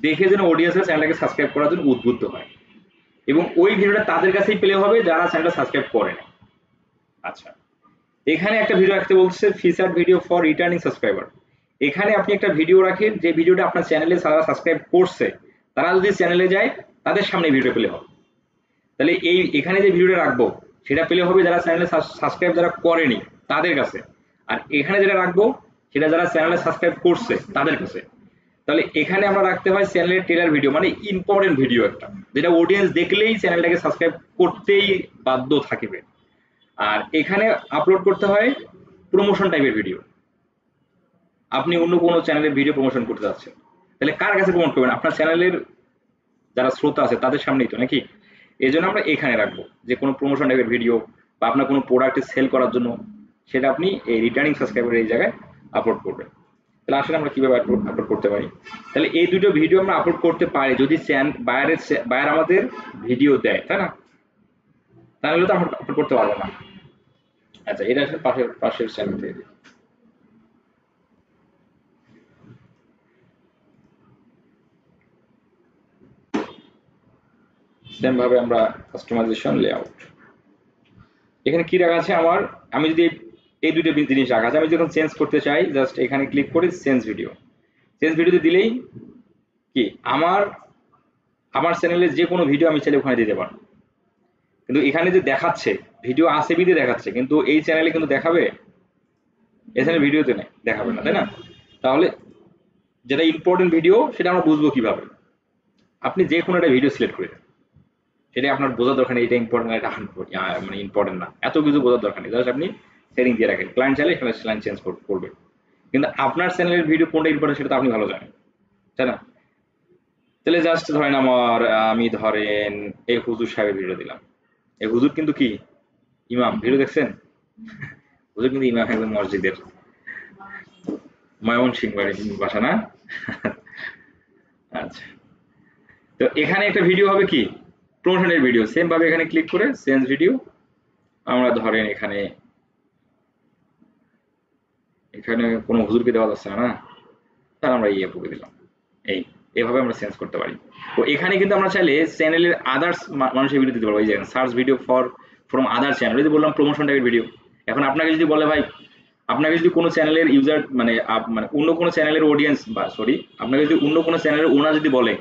দেখে যেন অডিয়েন্সরা চ্যানেলটাকে সাবস্ক্রাইব করার জন্য উদ্বুদ্ধ হয়, এবং ওই ভিডিওটা তাদের কাছেই প্লে হবে যারা চ্যানেলটা সাবস্ক্রাইব করে না। আচ্ছা, এখানে একটা ভিডিও রাখতে বলছে featured video for returning subscriber. এখানে আপনি একটা ভিডিও রাখেন যে ভিডিওটা আপনার চ্যানেলে যারা সাবস্ক্রাইব করছে তারা যদি চ্যানেলে যায় তাদের সামনে ভিডিও প্লে হবে। তাহলে এই এখানে যে ভিডিওটা রাখবো সেটা প্লে হবে যারা চ্যানেলে সাবস্ক্রাইব যারা করেনি তাদের কাছে, আর এখানে যেটা রাখবো সেটা যারা চ্যানেলে সাবস্ক্রাইব করছে তাদের কাছে। তাহলে এখানে আমরা রাখতে হয় চ্যানেলের ট্রেলার ভিডিও, মানে ইম্পর্টেন্ট ভিডিও একটা, যেটা অডিয়েন্স দেখলেই চ্যানেলটাকে সাবস্ক্রাইব করতেই বাধ্য থাকবে। আর এখানে আপলোড করতে হয় প্রমোশন টাইপের ভিডিও, আপনি অন্য কোনো চ্যানেলের ভিডিও প্রমোশন করতে যাচ্ছেন, তাহলে কার কাছে প্রমোট করবেন? আপনার চ্যানেলের যারা শ্রোতা আছে তাদের সামনেই তো, নাকি? এই জন্য আমরা এখানে রাখবো যে কোনো প্রমোশন টাইপের ভিডিও বা আপনার কোনো প্রোডাক্টে সেল করার জন্য সেটা আপনি এই রিটার্নিং সাবস্ক্রাইবার এই জায়গায় আপলোড করবেন। তাহলে আসলে আমরা কিভাবে আপলোড করতে পারি? তাহলে এই দুটো ভিডিও আমরা আপলোড করতে পারি যদি বায়ার আমাদের ভিডিও দেয়, তাই না? তাহলে তো আমরা আপলোড করতে পারবো না। আচ্ছা, এটা আসলে পাশের চ্যানেল থেকে সেম ভাবে আমরা কাস্টমাইজেশন লেআউট, এখানে কি রাখা আছে আমার, আমি যদি এই দুটো জিনিস রাখা আছে, আমি যখন চেঞ্জ করতে চাই জাস্ট এখানে ক্লিক করে চেঞ্জ ভিডিওতে দিলেই কি আমার চ্যানেলে যে কোনো ভিডিও আমি চাইলে ওখানে দিতে পারবো। কিন্তু এখানে যে দেখাচ্ছে ভিডিও আছে বিধে দেখাচ্ছে, কিন্তু এই চ্যানেলে কিন্তু দেখাবে, এই চ্যানেল ভিডিওতে নেই, দেখাবে না, তাই না? তাহলে যেটা ইম্পর্টেন্ট ভিডিও সেটা আমরা বুঝবো কিভাবে? আপনি যে কোনো একটা ভিডিও সিলেক্ট করে দেন, সেটা আপনার বোঝার দরকার নেই এটা ইম্পর্টেন্ট, এটা মানে ইম্পর্টেন্ট না, এত কিছু বোঝার দরকার নেই, জাস্ট আপনি সেটিং দিয়ে রাখেন, ক্লায়েন্ট চাইলে সেখানে চেঞ্জ করবে। কিন্তু আপনার চ্যানেলের ভিডিও কোনটা ইম্পর্টেন্ট সেটা তো আপনি ভালো জানেন, তাই না? তাহলে জাস্ট ধরেন আমি ধরেন এই হুজুর সাহেবের ভিডিও দিলাম। এই হুজুর কিন্তু কি ইমাম, ভিডিও দেখছেন? হুজুর কিন্তু ইমাম একদম মসজিদের, ময়মনসিংহ বাসা না? আচ্ছা, তো এখানে একটা ভিডিও হবে কি প্রমোশনের ভিডিও, সেম ভাবে এখানে ক্লিক করে চেঞ্জ ভিডিও, আমরা ধরেন এখানে কোনো হুজুরকে দেওয়া যাচ্ছে না, তাহলে আমরা ইয়ে পুকে দিলাম। এইভাবে আমরা চেঞ্জ করতে পারি। তো এখানে কিন্তু আমরা চাইলে চ্যানেলের আদার্স মানুষের ভিডিও দিতে পারবো, এই যে search video from other channel, যদি বললাম প্রমোশন টাইপের ভিডিও। এখন আপনাকে যদি বলে ভাই, আপনাকে যদি কোনো চ্যানেলের ইউজার মানে অন্য কোনো চ্যানেলের অডিয়েন্স বা আপনাকে যদি অন্য কোনো চ্যানেলের ওনার যদি বলে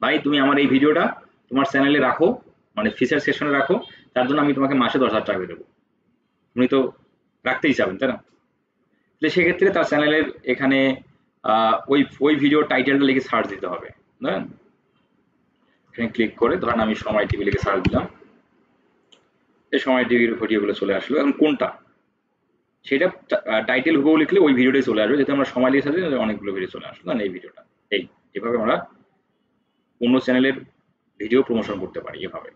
ভাই তুমি আমার এই ভিডিওটা তোমার চ্যানেলে রাখো, মানে ফিচার সেকশনে রাখো, তার জন্য আমি তোমাকে মাসে 10,000 টাকা দেবো, আপনি তো রাখতেই চাবেন, তাই না? তাহলে সেক্ষেত্রে তার চ্যানেলের এখানে ওই ভিডিও টাইটেলটা লিখে সার্চ দিতে হবে, বুঝলেন? এখানে ক্লিক করে ধরেন আমি সময় টিভি লিখে সার্চ দিলাম, এই সময় টিভির ভিডিওগুলো চলে আসলো। এখন কোনটা সেটা টাইটেল হুবহু লিখলে ওই ভিডিওটাই চলে আসবে, যেহেতু আমরা সময় লিখে সার্চ দিই অনেকগুলো ভিডিও চলে আসলো। না এই ভিডিওটা এইভাবে আমরা অন্য চ্যানেলের ভিডিও প্রমোশন করতে পারি, এভাবে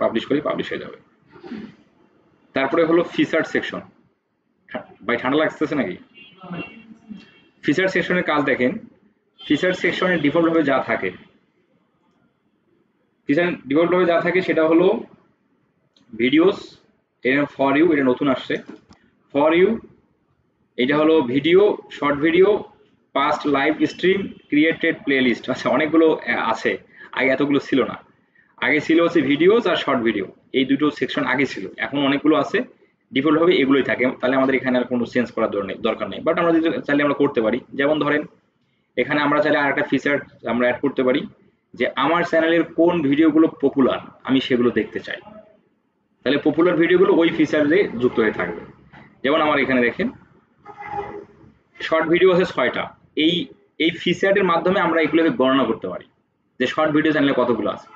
পাবলিশ করি, পাবলিশ হয়ে যাবে। তারপরে হলো ফিচার সেকশন। ভাই ঠান্ডা লাগতেছে নাকি? ফিচার সেকশনের কাজ দেখেন, ফিচার সেকশনে ডিফল্টভাবে যা থাকে, ডিফল্টভাবে যা থাকে সেটা হলো ভিডিওস, এটা ফর ইউ, এটা নতুন আসছে ফর ইউ। এটা হলো video, short video, past live stream, created playlist. আচ্ছা অনেকগুলো আছে, আগে এতগুলো ছিল না। আগে ছিল হচ্ছে ভিডিওস আর শর্ট ভিডিও, এই দুটো সেকশন আগে ছিল, এখন অনেকগুলো আছে। ডিফল্টভাবে এগুলোই থাকে, তাহলে আমাদের এখানে আর কোনো চেঞ্জ করার দরকার নেই। বাট আমরা যদি চাইলে আমরা করতে পারি, যেমন ধরেন এখানে আমরা চাইলে আর একটা ফিচার আমরা অ্যাড করতে পারি যে আমার চ্যানেলের কোন ভিডিওগুলো পপুলার আমি সেগুলো দেখতে চাই, তাহলে পপুলার ভিডিওগুলো ওই ফিচারে যুক্ত হয়ে থাকবে। যেমন আমার এখানে দেখেন শর্ট ভিডিও আছে 6টা, এই ফিচারের মাধ্যমে আমরা এগুলোকে গণনা করতে পারি যে শর্ট ভিডিও চ্যানেলে কতগুলো আছে,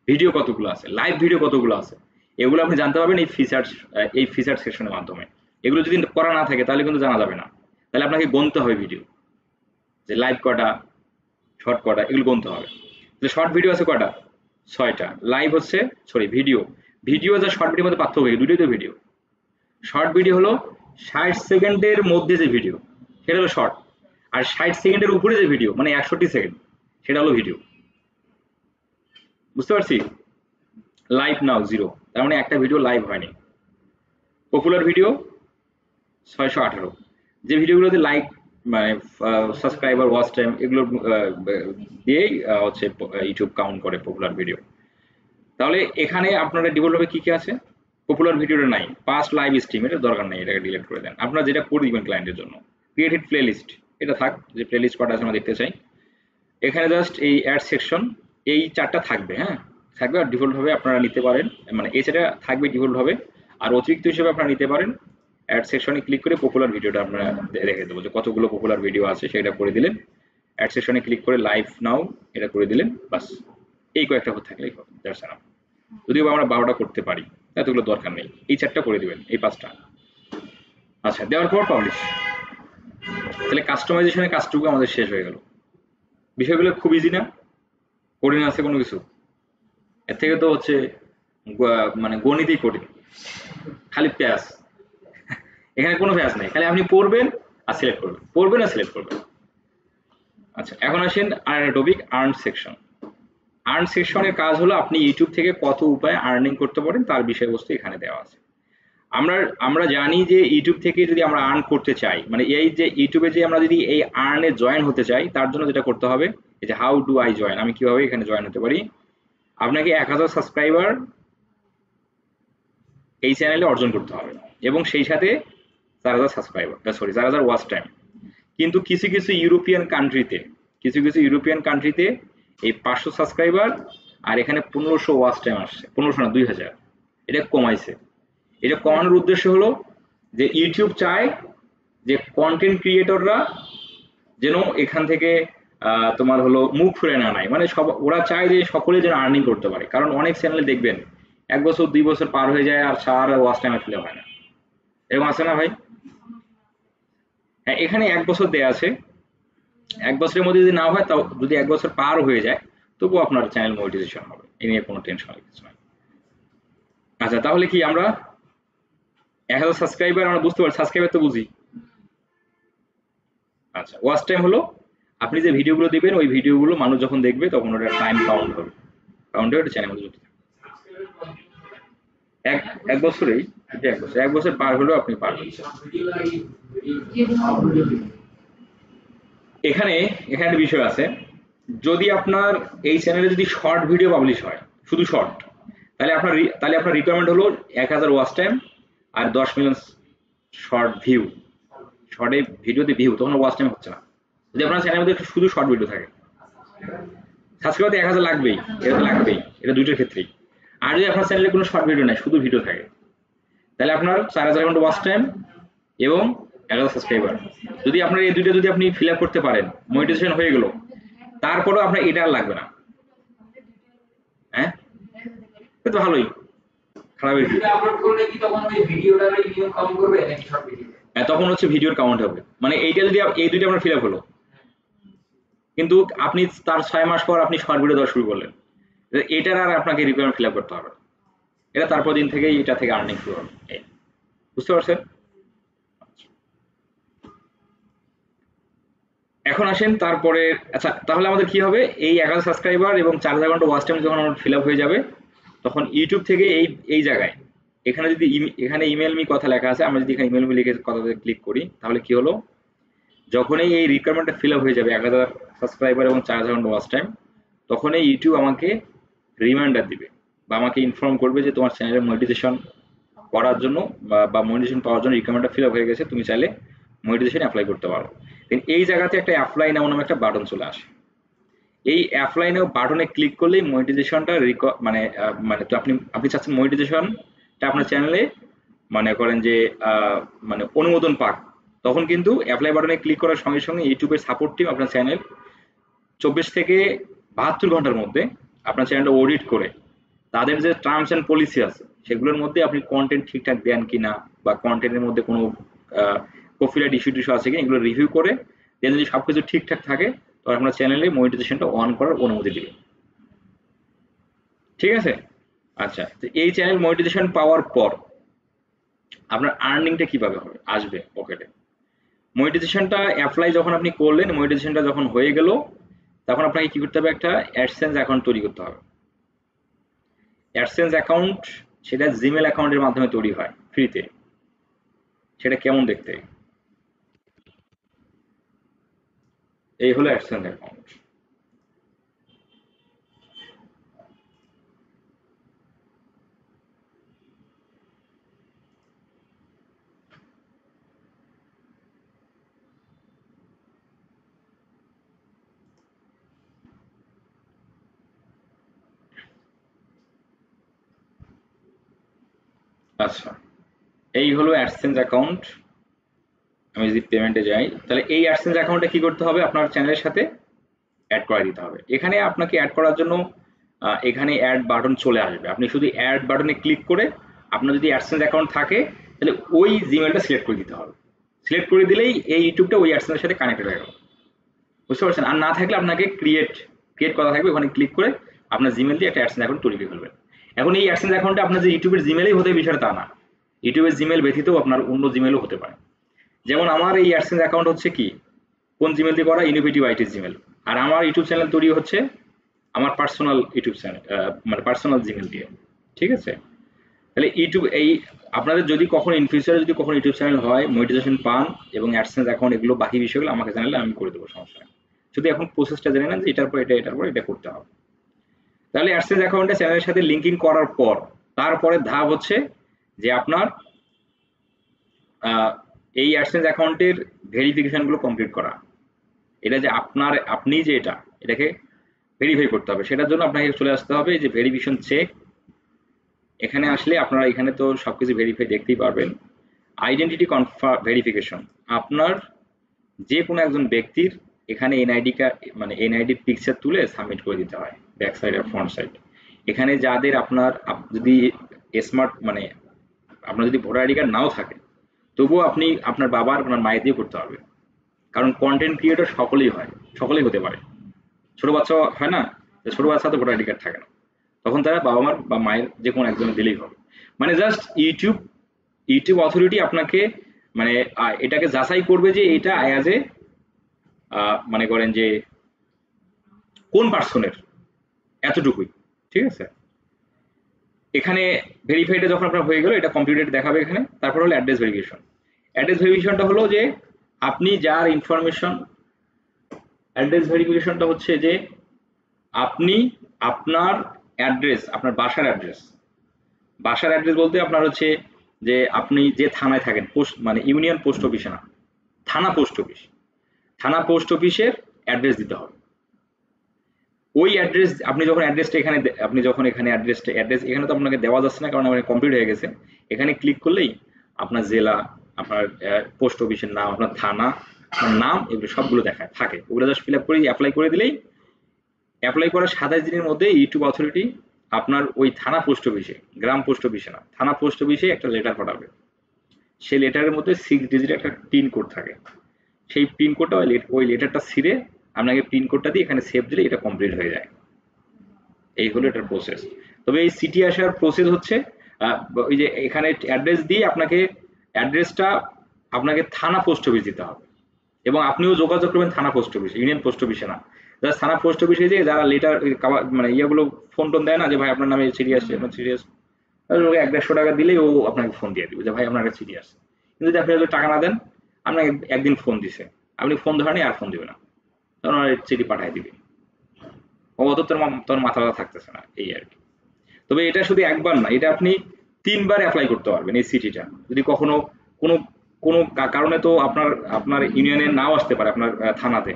ভিডিও কতগুলো আছে, লাইভ ভিডিও কতগুলো আছে। এগুলো আপনি জানতে পারবেন এই ফিচার সেকশনের মাধ্যমে। এগুলো যদি করা না থাকে তাহলে কিন্তু জানা যাবে না, তাহলে আপনাকে গুনতে হবে ভিডিও, যে লাইভ কটা, শর্ট কটা, এগুলো গুনতে হবে। যে শর্ট ভিডিও আছে কটা, 6টা। লাইভ হচ্ছে ভিডিও যা শর্ট ভিডিওর মধ্যে পার্থক্য, দুটোই তো ভিডিও। শর্ট ভিডিও হলো 60 সেকেন্ডের মধ্যে যে ভিডিও সেটা হলো শর্ট, আর 60 সেকেন্ডের উপরে যে ভিডিও মানে 61 সেকেন্ড সেটা হলো ভিডিও। বুঝতে পারছি? লাইভ নাও 0, তার মানে একটা ভিডিও লাইভ হয়নি। পপুলার ভিডিও 618, যে ভিডিওগুলোতে লাইক মানে সাবস্ক্রাইবার, ওয়াচ টাইম এগুলো দিয়েই হচ্ছে ইউটিউব কাউন্ট করে পপুলার ভিডিও। তাহলে এখানে আপনারা ডিফল্টভাবে কি কি আছে, পপুলার ভিডিওটা নাই, পাস্ট লাইভ স্ট্রিম এটা দরকার নেই, এটাকে ডিলিট করে দেন। আপনারা যেটা করে দিবেন ক্লায়েন্টের জন্য, ক্রিয়েটেড প্লেলিস্ট এটা থাক, যে প্লেলিস্ট কটা আছে আমরা দেখতে চাই। এখানে জাস্ট এই অ্যাড সেকশন, এই 4টা থাকবে, হ্যাঁ থাকবে, আর ডিফল্টভাবে আপনারা নিতে পারেন, মানে এই সেটা থাকবে ডিফল্টভাবে। আর অতিরিক্ত হিসেবে আপনারা নিতে পারেন, অ্যাড সেকশনে ক্লিক করে পপুলার ভিডিওটা আপনারা রেখে দেবো, যে কতগুলো পপুলার ভিডিও আছে সেটা করে দিলেন। অ্যাড সেকশনে ক্লিক করে লাইভ নাও এটা করে দিলেন, বাস এই কয়েকটা থাকলেই হবে, দ্যাটস এনাফ। যদিও আমরা 12টা করতে পারি, এতগুলো দরকার নেই, এই 4টা করে দিবেন, এই 5টা। আচ্ছা দেওয়ার পর পাবলিশ, তাহলে কাস্টমাইজেশনের কাজটুকু আমাদের শেষ হয়ে গেল। বিষয়গুলো খুব ইজি না, কঠিন আছে কোনো কিছু? এর থেকে তো হচ্ছে মানে গণিতই কঠিন, খালি প্যাস। এখানে কোনো প্যাস নাই, খালি আপনি পড়বেন আর সিলেক্ট করবেন, পড়বেন আর সিলেক্ট করবেন। আচ্ছা এখন আসেন আর একটা টপিক, আর্ন সেকশন। আর্ন সেকশনের কাজ হলো আপনি ইউটিউব থেকে কত উপায়ে আর্নিং করতে পারেন তার বিষয়বস্তু এখানে দেওয়া আছে। আমরা জানি যে ইউটিউব থেকে যদি আমরা আর্ন করতে চাই, মানে এই যে ইউটিউবে যে আমরা যদি এই আর্নে জয়েন হতে চাই, তার জন্য যেটা করতে হবে, এই যে হাউ ডু আই জয়েন, আমি কিভাবে এখানে জয়েন হতে পারি। আপনাকে 1000 সাবস্ক্রাইবার এই চ্যানেলে অর্জন করতে হবে, এবং সেই সাথে 4000 সাবস্ক্রাইবার, 4000 ওয়াচ টাইম। কিন্তু কিছু কিছু ইউরোপিয়ান কান্ট্রিতে এই 500 সাবস্ক্রাইবার আর এখানে 1500 ওয়াচ টাইম আসছে, 1500 না 2000, এটা কমাইছে। এটা কমানোর উদ্দেশ্য হলো যে ইউটিউব চায় যে কন্টেন্ট ক্রিয়েটররা যেন এখান থেকে তোমার হলো মুখ ফিরে না নেয়, মানে ওরা চায় যে সকলে যেন আর্নিং করতে পারে। কারণ অনেক চ্যানেলে দেখবেন 1 বছর 2 বছর পার হয়ে যায় আর সারা ওয়াচ টাইম ফিলে হয় না, এরকম আছে না ভাই? হ্যাঁ এখানে 1 বছর দেয়া আছে, 1 বছরের মধ্যে যদি না হয়, তাও যদি 1 বছর পার হয়ে যায় তবুও আপনার চ্যানেল মনিটাইজেশন হবে, এই নিয়ে কোনো টেনশনের কিছু নাই। আচ্ছা তাহলে কি আমরা 1000 সাবস্ক্রাইবার আমরা বুঝতে পারি, সাবস্ক্রাইবার তো বুঝি। আচ্ছা ওয়াচ টাইম হলো আপনি যে ভিডিওগুলো দিবেন ওই ভিডিওগুলো মানুষ যখন দেখবে তখন ওটা টাইম কাউন্ট হবে, ওটা চ্যানেল মধ্যে যুক্ত থাকবে। এক বছরেই, এটা 1 বছর পার হলেও আপনি পারবেন। এখানে একটা বিষয় আছে, যদি আপনার এই চ্যানেলে যদি শর্ট ভিডিও পাবলিশ হয়, শুধু শর্ট, তাহলে আপনার রিকোয়ারমেন্ট হলো 1000 ওয়াচ টাইম আর 10 মিলিয়ন শর্ট ভিউ। শর্টে ভিডিওতে ভিউ, তখন ওয়াচ টাইম হচ্ছে না। যদি আপনার চ্যানেলের মধ্যে শুধু শর্ট ভিডিও থাকে, সাবস্ক্রাইবার 1000 লাগবেই, এটা দুইটার ক্ষেত্রেই। আর যদি আপনার চ্যানেলে কোনো শর্ট ভিডিও নাই, শুধু ভিডিও থাকে, তাহলে আপনার 4000 ঘন্টা ওয়াচ টাইম এবং 1000 সাবস্ক্রাইবার, যদি আপনার এই দুইটা যদি আপনি ফিল আপ করতে পারেন, মনিটাইজেশন হয়ে গেল, তারপরেও আপনার এটা আর লাগবে না। হ্যাঁ, এটা তো ভালোই, খারাপের কি? ভিডিও আপলোড করলে কি তখন ওই ভিডিওটারই নিয়ম কাউন্ট করবে নাকি সব ভিডিও? তখন হচ্ছে ভিডিওর কাউন্ট হবে, মানে এইটা যদি এই দুইটা আপনার ফিল আপ হলো, কিন্তু আপনি তার 6 মাস পর আপনি শর্ট ভিডিও দেওয়া শুরু করলেন, এটার আর আপনাকে রিকোয়ারমেন্ট ফিল আপ করতে হবে না। এটা তারপর দিন থেকেই এটা থেকে আর্নিং শুরু হবে। বুঝতে পারছেন? এখন আসেন তারপরে, আচ্ছা তাহলে আমাদের কি হবে, এই 1000 সাবস্ক্রাইবার এবং 4000 ঘন্টা ওয়াচ টাইম যখন আমার ফিল আপ হয়ে যাবে, তখন ইউটিউব থেকে এই জায়গায়, এখানে যদি এখানে ইমেল মি কথা লেখা আছে, আমরা যদি এখানে ইমেল মি লিখে কথাতে ক্লিক করি, তাহলে কি হলো, যখনই এই রিকোয়ারমেন্টটা ফিল আপ হয়ে যাবে 1000 সাবস্ক্রাইবার এবং 4000 ঘন্টা ওয়াচ টাইম, তখনই ইউটিউব আমাকে রিমাইন্ডার দিবে বা আমাকে ইনফর্ম করবে যে তোমার চ্যানেলের মনিটাইজেশন করার জন্য বা মনিটাইজেশন পাওয়ার জন্য রিকোয়ারমেন্টটা ফিল আপ হয়ে গেছে, তুমি চাইলে মনিটাইজেশন অ্যাপ্লাই করতে পারো। দেন এই জায়গাতে একটা অ্যাপ্লাই নাও নামে একটা বাটন চলে আসে। এই অ্যাপ্লাই নাও বাটনে ক্লিক করলেই মনিটাইজেশনটা মানে তো আপনি চাচ্ছেন মনিটাইজেশনটা আপনার চ্যানেলে মানে করেন যে মানে অনুমোদন পাক, তখন কিন্তু অ্যাপ্লাই বাটনে ক্লিক করার সঙ্গে সঙ্গে ইউটিউবের সাপোর্ট টিম আপনার চ্যানেল 24 থেকে 72 ঘন্টার মধ্যে আপনার চ্যানেলটা অডিট করে তাদের যে টার্মস অ্যান্ড পলিসি আছে সেগুলোর মধ্যে আপনি কন্টেন্ট ঠিকঠাক দেন কিনা বা কন্টেন্টের মধ্যে কোনো কপিরাইট ইস্যু টিস্যু আছে কিনা এগুলো রিভিউ করে দেন, যদি সবকিছু ঠিকঠাক থাকে তখন আপনার চ্যানেলে মনিটাইজেশনটা অন করার অনুমতি দিবে। ঠিক আছে? আচ্ছা, তো এই চ্যানেল মনিটাইজেশন পাওয়ার পর আপনার আর্নিংটা কিভাবে হবে আসবে পকেটে? মনিটাইজেশনটা অ্যাপ্লাই যখন আপনি করলেন, মনিটাইজেশনটা যখন হয়ে গেল, তখন আপনাকে কি করতে হবে, একটা অ্যাডসেন্স অ্যাকাউন্ট তৈরি করতে হবে। অ্যাডসেন্স অ্যাকাউন্ট সেটা জিমেল অ্যাকাউন্টের মাধ্যমে তৈরি হয় ফ্রিতে। সেটা কেমন দেখতে? এই হলো অ্যাডসেন্স অ্যাকাউন্ট। আচ্ছা, এই হলো অ্যাডসেন্স অ্যাকাউন্ট। আমি যদি পেমেন্টে যাই, তাহলে এই অ্যাডসেন্স অ্যাকাউন্টে কি করতে হবে, আপনার চ্যানেলের সাথে অ্যাড করে দিতে হবে। এখানে আপনাকে অ্যাড করার জন্য এখানে অ্যাড বাটন চলে আসবে, আপনি শুধু অ্যাড বাটনে ক্লিক করে আপনার যদি অ্যাডসেন্স অ্যাকাউন্ট থাকে তাহলে ওই জিমেলটা সিলেক্ট করে দিতে হবে। সিলেক্ট করে দিলেই এই ইউটিউবটা ওই অ্যাডসেন্সের সাথে কানেক্টেড হয়ে গেল। বুঝতে পারছেন? আর না থাকলে আপনাকে ক্রিয়েট করা থাকবে, ওখানে ক্লিক করে আপনার জিমেল দিয়ে একটা অ্যাডসেন্স অ্যাকাউন্ট তৈরি করে ফেলবেন। এখন এই অ্যাডসেন্স অ্যাকাউন্টে আপনার যে ইউটিউবের জিমেলেই হতে বিষয়টা তা না, ইউটিউবের জিমেল ব্যতীতও আপনার অন্য জিমেলও হতে পারে। যেমন আমার এই অ্যাডসেন্স অ্যাকাউন্ট হচ্ছে কি, কোন জিমেল দিয়ে করা, ইনোভেটিভ আইটির জিমেল। আর আমার ইউটিউব চ্যানেল তৈরি হচ্ছে আমার পার্সোনাল ইউটিউব চ্যানেল, মানে পার্সোনাল জিমেল দিয়ে। ঠিক আছে? তাহলে ইউটিউব এই আপনাদের যদি কখনো ইন ফিউচারে যদি কখনো ইউটিউব চ্যানেল হয়, মনিটাইজেশন পান এবং অ্যাডসেন্স অ্যাকাউন্ট, এগুলো বাকি বিষয়গুলো আমাকে জানালে আমি করে দেবো, সমস্যা নেই। শুধু এখন প্রসেসটা জেনে নেন যে এটার পর এটা, এটার পর এটা করতে হবে। তাহলে অ্যাডসেন্স অ্যাকাউন্টে চ্যানেলের সাথে লিঙ্কিং করার পর তারপরে ধাপ হচ্ছে যে আপনার এই অ্যাডসেন্স অ্যাকাউন্টের ভেরিফিকেশনগুলো কমপ্লিট করা। এটা যে আপনি যে এটাকে ভেরিফাই করতে হবে, সেটার জন্য আপনাকে চলে আসতে হবে যে ভেরিফিকেশন চেক। এখানে আসলে আপনারা এখানে তো সবকিছু ভেরিফাই দেখতেই পারবেন। আইডেন্টিটি ভেরিফিকেশন, আপনার যে কোনো একজন ব্যক্তির এখানে এনআইডি মানে এনআইডির পিকচার তুলে সাবমিট করে দিতে হয়, ব্যাক সাইড আর ফ্রন্ট সাইড। এখানে যাদের আপনার যদি স্মার্ট মানে আপনার যদি ভোটার আইডি কার্ড নাও থাকে, তবুও আপনি আপনার বাবার আপনার মায়ের দিয়ে করতে হবে, কারণ কন্টেন্ট ক্রিয়েটর সকলেই হতে পারে। ছোট বাচ্চা হয় না, ছোট বাচ্চা তো ভোটার আইডি কার্ড থাকে না, তখন তারা বাবা মার বা মায়ের যে কোনো একজনের দিলেই হবে। মানে জাস্ট ইউটিউব অথরিটি আপনাকে মানে এটাকে যাচাই করবে যে এটা অ্যাজ এ মানে করেন যে কোন পার্সনের, এতটুকুই। ঠিক আছে? এখানে ভেরিফাইডটা যখন আপনার হয়ে গেল, এটা কমপ্লিটেড দেখাবে এখানে। তারপর হলো অ্যাড্রেস ভেরিফিকেশন। অ্যাড্রেস ভেরিফিকেশনটা হলো যে আপনি যার ইনফরমেশন, অ্যাড্রেস ভেরিফিকেশনটা হচ্ছে যে আপনি আপনার অ্যাড্রেস, আপনার বাসার অ্যাড্রেস বলতে আপনার হচ্ছে যে আপনি যে থানায় থাকেন, পোস্ট মানে ইউনিয়ন পোস্ট অফিসে না, থানা পোস্ট অফিসের অ্যাড্রেস দিতে হবে। ওই অ্যাড্রেস আপনি যখন অ্যাড্রেসটা এখানে আপনি যখন এখানে অ্যাড্রেস এখানে তো আপনাকে দেওয়া যাচ্ছে না, কারণ আমার কমপ্লিট হয়ে গেছে। এখানে ক্লিক করলেই আপনার জেলা, আপনার পোস্ট অফিসের নাম, আপনার থানা, আপনার নাম, এগুলো সবগুলো দেখায় থাকে। ওগুলো জাস্ট ফিল আপ করে অ্যাপ্লাই করে দিলেই, অ্যাপ্লাই করার 27 দিনের মধ্যে ইউটিউব অথরিটি আপনার ওই থানা পোস্ট অফিসে, গ্রাম পোস্ট অফিসে না, থানা পোস্ট অফিসে একটা লেটার পাঠাবে। সেই লেটারের মধ্যে 6 ডিজিট একটা পিন কোড থাকে। সেই পিন কোডটা ওই লেটারটা ছিঁড়ে আপনাকে পিন কোডটা দিয়ে এখানে সেভ দিলে এটা কমপ্লিট হয়ে যায়। এই হলো এটার প্রসেস। তবে এই সিটি আসার প্রসেস হচ্ছে ওই যে এখানে অ্যাড্রেস দিয়ে আপনাকে, অ্যাড্রেসটা আপনাকে থানা পোস্ট অফিস দিতে হবে, এবং আপনিও যোগাযোগ করবেন থানা পোস্ট অফিসে, ইউনিয়ন পোস্ট অফিসে না। জাস্ট থানা পোস্ট অফিসে যে যারা লেটার মানে ইয়েগুলো ফোন টোন দেয় না, যে ভাই আপনার নামে চিঠি আসছে, আপনার চিঠি আসছে, ওকে 150 টাকা দিলেই ও আপনাকে ফোন দিয়ে দিবে যে ভাই আপনার কাছে চিঠি আসছে। কিন্তু যদি আপনি যদি টাকা না দেন, আপনাকে একদিন ফোন দিছে, আপনি ফোন ধরেনি, আর ফোন দিবে না, তখন আর চিঠি পাঠিয়ে দিবে। ও অত তোর মাথা ব্যথা থাকতেছে না, এই আর কি। তবে এটা শুধু একবার না, এটা আপনি 3 বার অ্যাপ্লাই করতে পারবেন এই সিটিটা। যদি কখনো কোনো কোনো কারণে তো আপনার আপনার ইউনিয়নে নাও আসতে পারে আপনার থানাতে,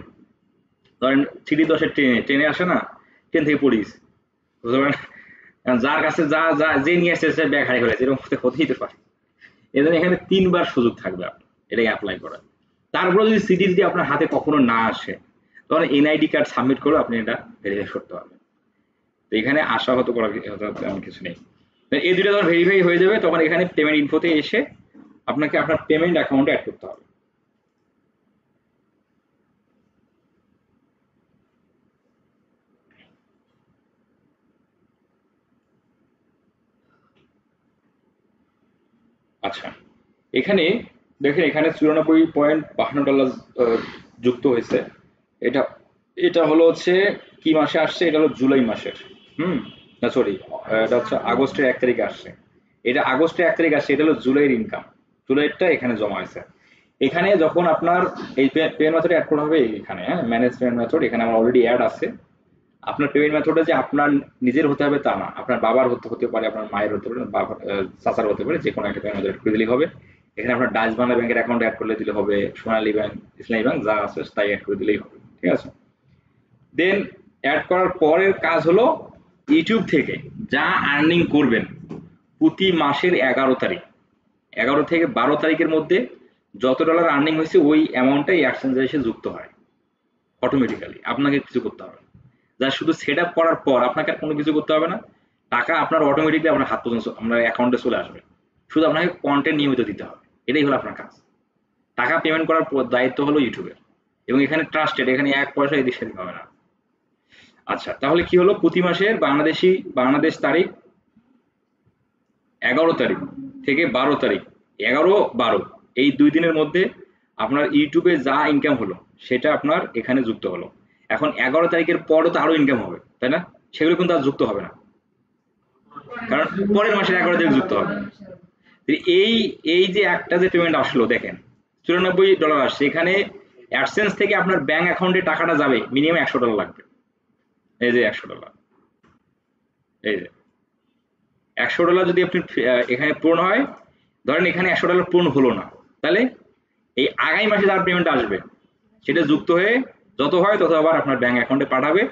ধরেন সিটি 10-এর ট্রেনে আসে না, ট্রেন থেকে পড়িস, বুঝতে পারেন, যার কাছে যা যা যে নিয়ে আসছে সে ব্যাগ হারিয়ে ফেলেছে, এরকম হতেই তো পারে। এই জন্য এখানে 3 বার সুযোগ থাকবে আপনার এটাকে অ্যাপ্লাই করার। তারপরে যদি সিটি যদি আপনার হাতে কখনো না আসে, তখন এনআইডি কার্ড সাবমিট করে আপনি এটা ভেরিফাই করতে পারবেন। তো এখানে আশাহত করার তেমন কিছু নেই। এই দুটো যখন ভেরিফাই হয়ে যাবে, তখন এখানে পেমেন্ট ইনফোতে এসে আপনাকে আপনার পেমেন্ট অ্যাকাউন্টে অ্যাড করতে হবে। আচ্ছা, এখানে দেখেন, এখানে $94.52 যুক্ত হয়েছে। এটা এটা হলো হচ্ছে কি মাসে আসছে, এটা হলো জুলাই মাসের, হুম, না সরি, এটা হচ্ছে আগস্টের 1 তারিখে আসছে। এটা আগস্টের 1 তারিখ আসছে, এটা হলো জুলাইয়ের ইনকাম, জুলাইয়েরটা এখানে জমা হয়েছে। এখানে যখন আপনার এই পেমেন্ট মেথড অ্যাড করা হবে, এখানে হ্যাঁ ম্যানেজ পেমেন্ট মেথড, এখানে আমার অলরেডি অ্যাড আছে। আপনার পেমেন্ট মেথডটা যে আপনার নিজের হতে হবে তা না, আপনার বাবার হতে পারে, আপনার মায়ের হতে পারে, বাবার চাচার হতে পারে, যে কোনো একটা পেমেন্ট মেথড করে দিলেই হবে। এখানে আপনার ডাচ বাংলা ব্যাংকের অ্যাকাউন্ট অ্যাড করলে দিলে হবে, সোনালী ব্যাংক, ইসলামী ব্যাংক যা আছে তাই অ্যাড করে দিলেই হবে, ঠিক আছে। দেন অ্যাড করার পরের কাজ হলো ইউটিউব থেকে যা আর্নিং করবেন প্রতি মাসের 11 তারিখ, 11 থেকে 12 তারিখের মধ্যে যত ডলার আর্নিং হয়েছে ওই অ্যামাউন্টটাই অ্যাডসেন্সে এসে যুক্ত হয় অটোমেটিক্যালি, আপনাকে কিছু করতে হবে না। যা শুধু সেট আপ করার পর আপনাকে আর কোনো কিছু করতে হবে না, টাকা আপনার অটোমেটিকলি আপনার হাত পর্যন্ত আপনার অ্যাকাউন্টে চলে আসবে। শুধু আপনাকে কন্টেন্ট নিয়মিত দিতে হবে, এটাই হলো আপনার কাজ। টাকা পেমেন্ট করার দায়িত্ব হলো ইউটিউবের, এবং এখানে ট্রাস্টেড, এখানে 1 পয়সা এদিক সেদিক হবে না। আচ্ছা, তাহলে কি হলো, প্রতি মাসের বাংলাদেশ তারিখ 11 তারিখ থেকে 12 তারিখ, 11-12 এই 2 দিনের মধ্যে আপনার ইউটিউবে যা ইনকাম হলো সেটা আপনার এখানে যুক্ত হলো। এখন 11 তারিখের পরও তো আরো ইনকাম হবে, তাই না? সেগুলো কিন্তু আর যুক্ত হবে না, কারণ পরের মাসের 11 তারিখ যুক্ত হবে। এই এই যে একটা যে পেমেন্ট আসলো দেখেন, $94 আসছে, এখানে অ্যাডসেন্স থেকে আপনার ব্যাংক অ্যাকাউন্টে টাকাটা যাবে মিনিমাম $100 লাগবে। এই যে $100, এই যে $100 যদি আপনি এখানে পূরণ হয়, ধরেন এখানে $100 পূরণ হলো না, তাহলে এই আগামী মাসে যার পেমেন্ট আসবে সেটা যুক্ত হয়ে যত হয় তত আবার আপনার ব্যাংক অ্যাকাউন্টে পাঠাবে।